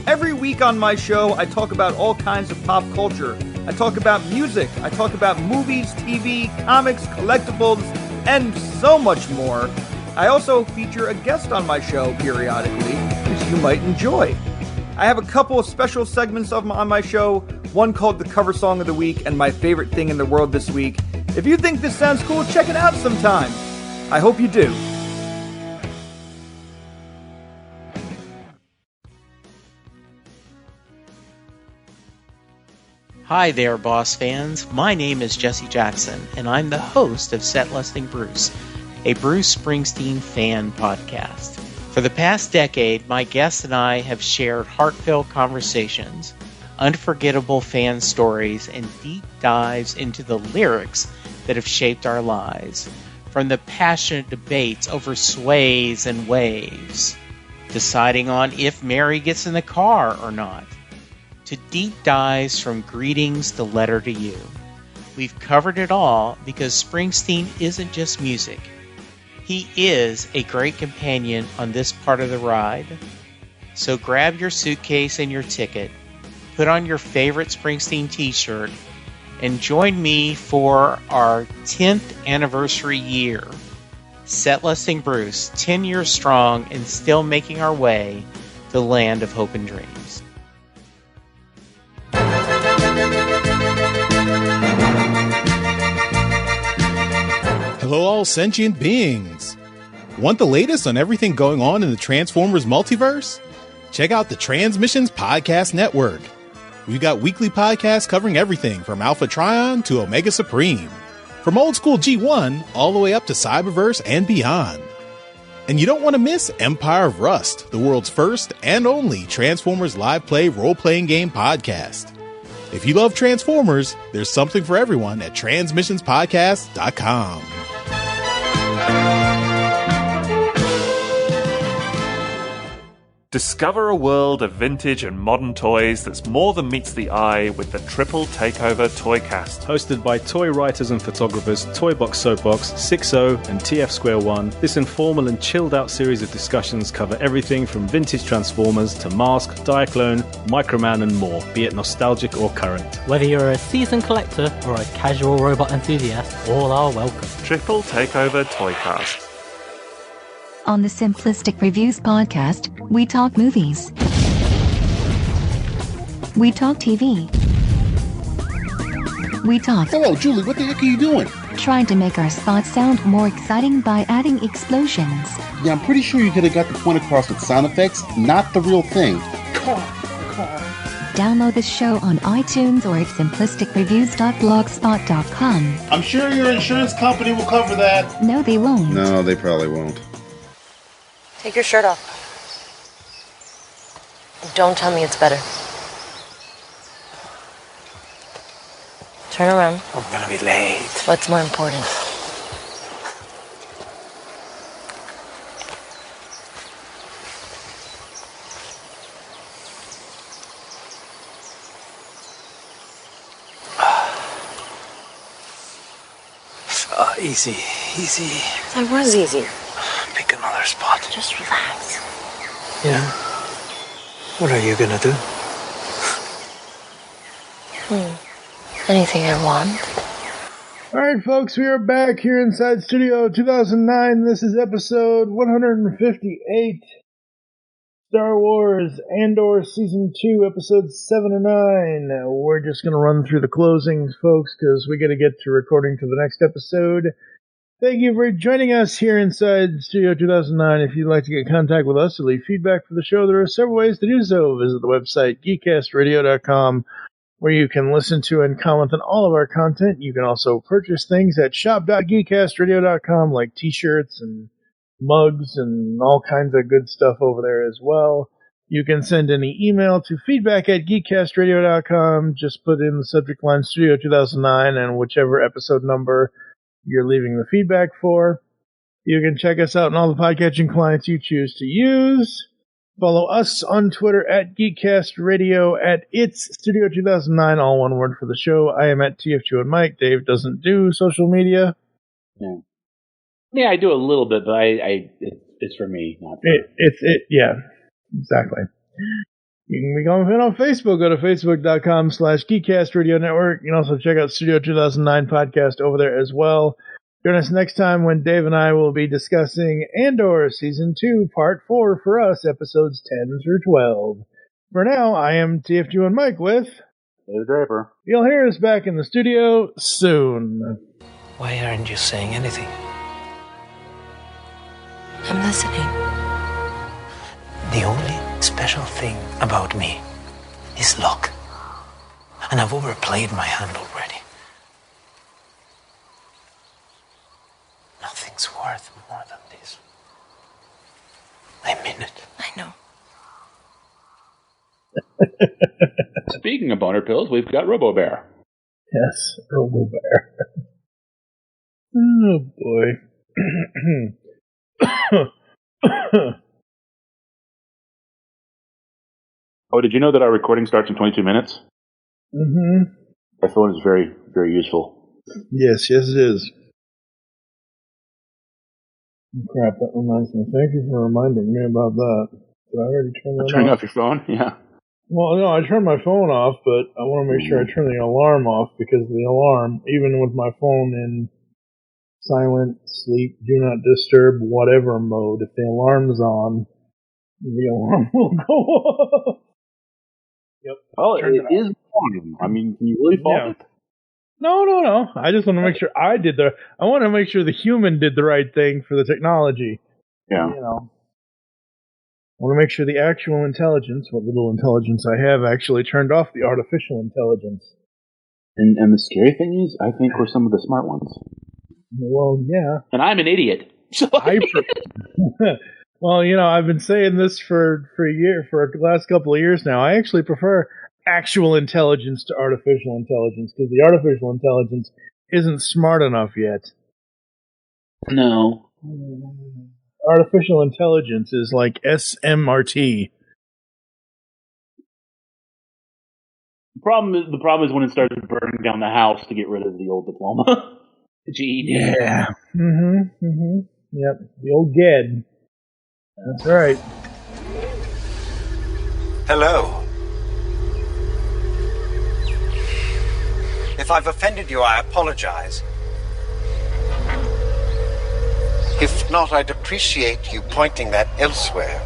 Every week on my show, I talk about all kinds of pop culture. I talk about music, I talk about movies, TV, comics, collectibles, and so much more. I also feature a guest on my show periodically, which you might enjoy. I have a couple of special segments on my show, one called The Cover Song of the Week and My Favorite Thing in the World This Week. If you think this sounds cool, check it out sometime. I hope you do. Hi there, Boss fans. My name is Jesse Jackson, and I'm the host of Set Listing Bruce, a Bruce Springsteen fan podcast. For the past decade, my guests and I have shared heartfelt conversations, unforgettable fan stories, and deep dives into the lyrics that have shaped our lives. From the passionate debates over sways and waves, deciding on if Mary gets in the car or not, to deep dives from greetings to letter to you. We've covered it all because Springsteen isn't just music. He is a great companion on this part of the ride. So grab your suitcase and your ticket, put on your favorite Springsteen t-shirt, and join me for our 10th anniversary year. Set Listing Bruce, 10 years strong and still making our way to the land of hope and dreams. Hello, all sentient beings. Want the latest on everything going on in the Transformers multiverse? Check out the Transmissions Podcast Network. We've got weekly podcasts covering everything from Alpha Trion to Omega Supreme, from old school G1 all the way up to Cyberverse and beyond. And you don't want to miss Empire of Rust, the world's first and only Transformers live play role-playing game podcast. If you love Transformers, there's something for everyone at transmissionspodcast.com. Discover a world of vintage and modern toys that's more than meets the eye with the Triple Takeover Toycast. Hosted by toy writers and photographers Toybox Soapbox, 6.0 and TF Square 1, this informal and chilled out series of discussions cover everything from vintage Transformers to Mask, Diaclone, Microman and more, be it nostalgic or current. Whether you're a seasoned collector or a casual robot enthusiast, all are welcome. Triple Takeover Toycast. On the Simplistic Reviews podcast, we talk movies. We talk TV. We talk... Hello, Julie, what the heck are you doing? Trying to make our spots sound more exciting by adding explosions. Yeah, I'm pretty sure you could have got the point across with sound effects, not the real thing. Download the show on iTunes or at simplisticreviews.blogspot.com. I'm sure your insurance company will cover that. No, they won't. No, they probably won't. Take your shirt off. Don't tell me it's better. Turn around. I'm gonna be late. What's more important? Easy. That was easy. Pick another spot. Just relax. Yeah? What are you gonna do? Anything I want. Alright, folks, we are back here inside Studio 2009. This is episode 158. Star Wars Andor Season 2, Episodes 7 and 9. We're just going to run through the closings, folks, because we got to get to recording to the next episode. Thank you for joining us here inside Studio 2009. If you'd like to get in contact with us or leave feedback for the show, there are several ways to do so. Visit the website, geekcastradio.com, where you can listen to and comment on all of our content. You can also purchase things at shop.geekcastradio.com, like t-shirts and mugs and all kinds of good stuff over there as well. You can send any email to feedback@geekcastradio.com. Just put in the subject line Studio 2009 and whichever episode number you're leaving the feedback for. You can check us out on all the podcatching clients you choose to use. Follow us on Twitter at GeekCastRadio, at It's Studio 2009, all one word for the show. I am at TFG1Mike. Dave doesn't do social media. Yeah, I do a little bit, but it's for me, not for yeah, exactly. You can become a fan on Facebook. Go to facebook.com/GeekCastRadio Network. You can also check out Studio 2009 podcast over there as well. Join us next time when Dave and I will be discussing Andor Season 2, Part 4 for us, episodes 10 through 12. For now, I am TFG1Mike with David Draper. You'll hear us back in the studio soon. Why aren't you saying anything? I'm listening. The only special thing about me is luck. And I've overplayed my hand already. Nothing's worth more than this. I mean it. I know. Speaking of boner pills, we've got RoboBear. Yes, RoboBear. Oh, boy. Oh, did you know that our recording starts in 22 minutes? Mm-hmm. That phone is very, very useful. Yes, it is. Oh, crap, that reminds me. Thank you for reminding me about that. Did I already turn that off? Turning off your phone? Yeah. Well, no, I turned my phone off, but I want to make sure I turn the alarm off, because the alarm, even with my phone in silent, sleep, do not disturb, whatever mode, if the alarm's on, the alarm will go off. Yep. Oh, it is on. I mean, can you really fault it? No. I just want to make sure I want to make sure the human did the right thing for the technology. Yeah. You know. I want to make sure the actual intelligence, what little intelligence I have, actually turned off the artificial intelligence. And the scary thing is, I think we're some of the smart ones. Well, yeah. And I'm an idiot. So well, I've been saying this for the last couple of years now. I actually prefer actual intelligence to artificial intelligence, because the artificial intelligence isn't smart enough yet. No. Artificial intelligence is like SMRT. The problem is when it starts burning down the house to get rid of the old diploma. The GED. Yeah. Yep. The old GED. That's right. Hello. If I've offended you, I apologize. If not, I'd appreciate you pointing that elsewhere.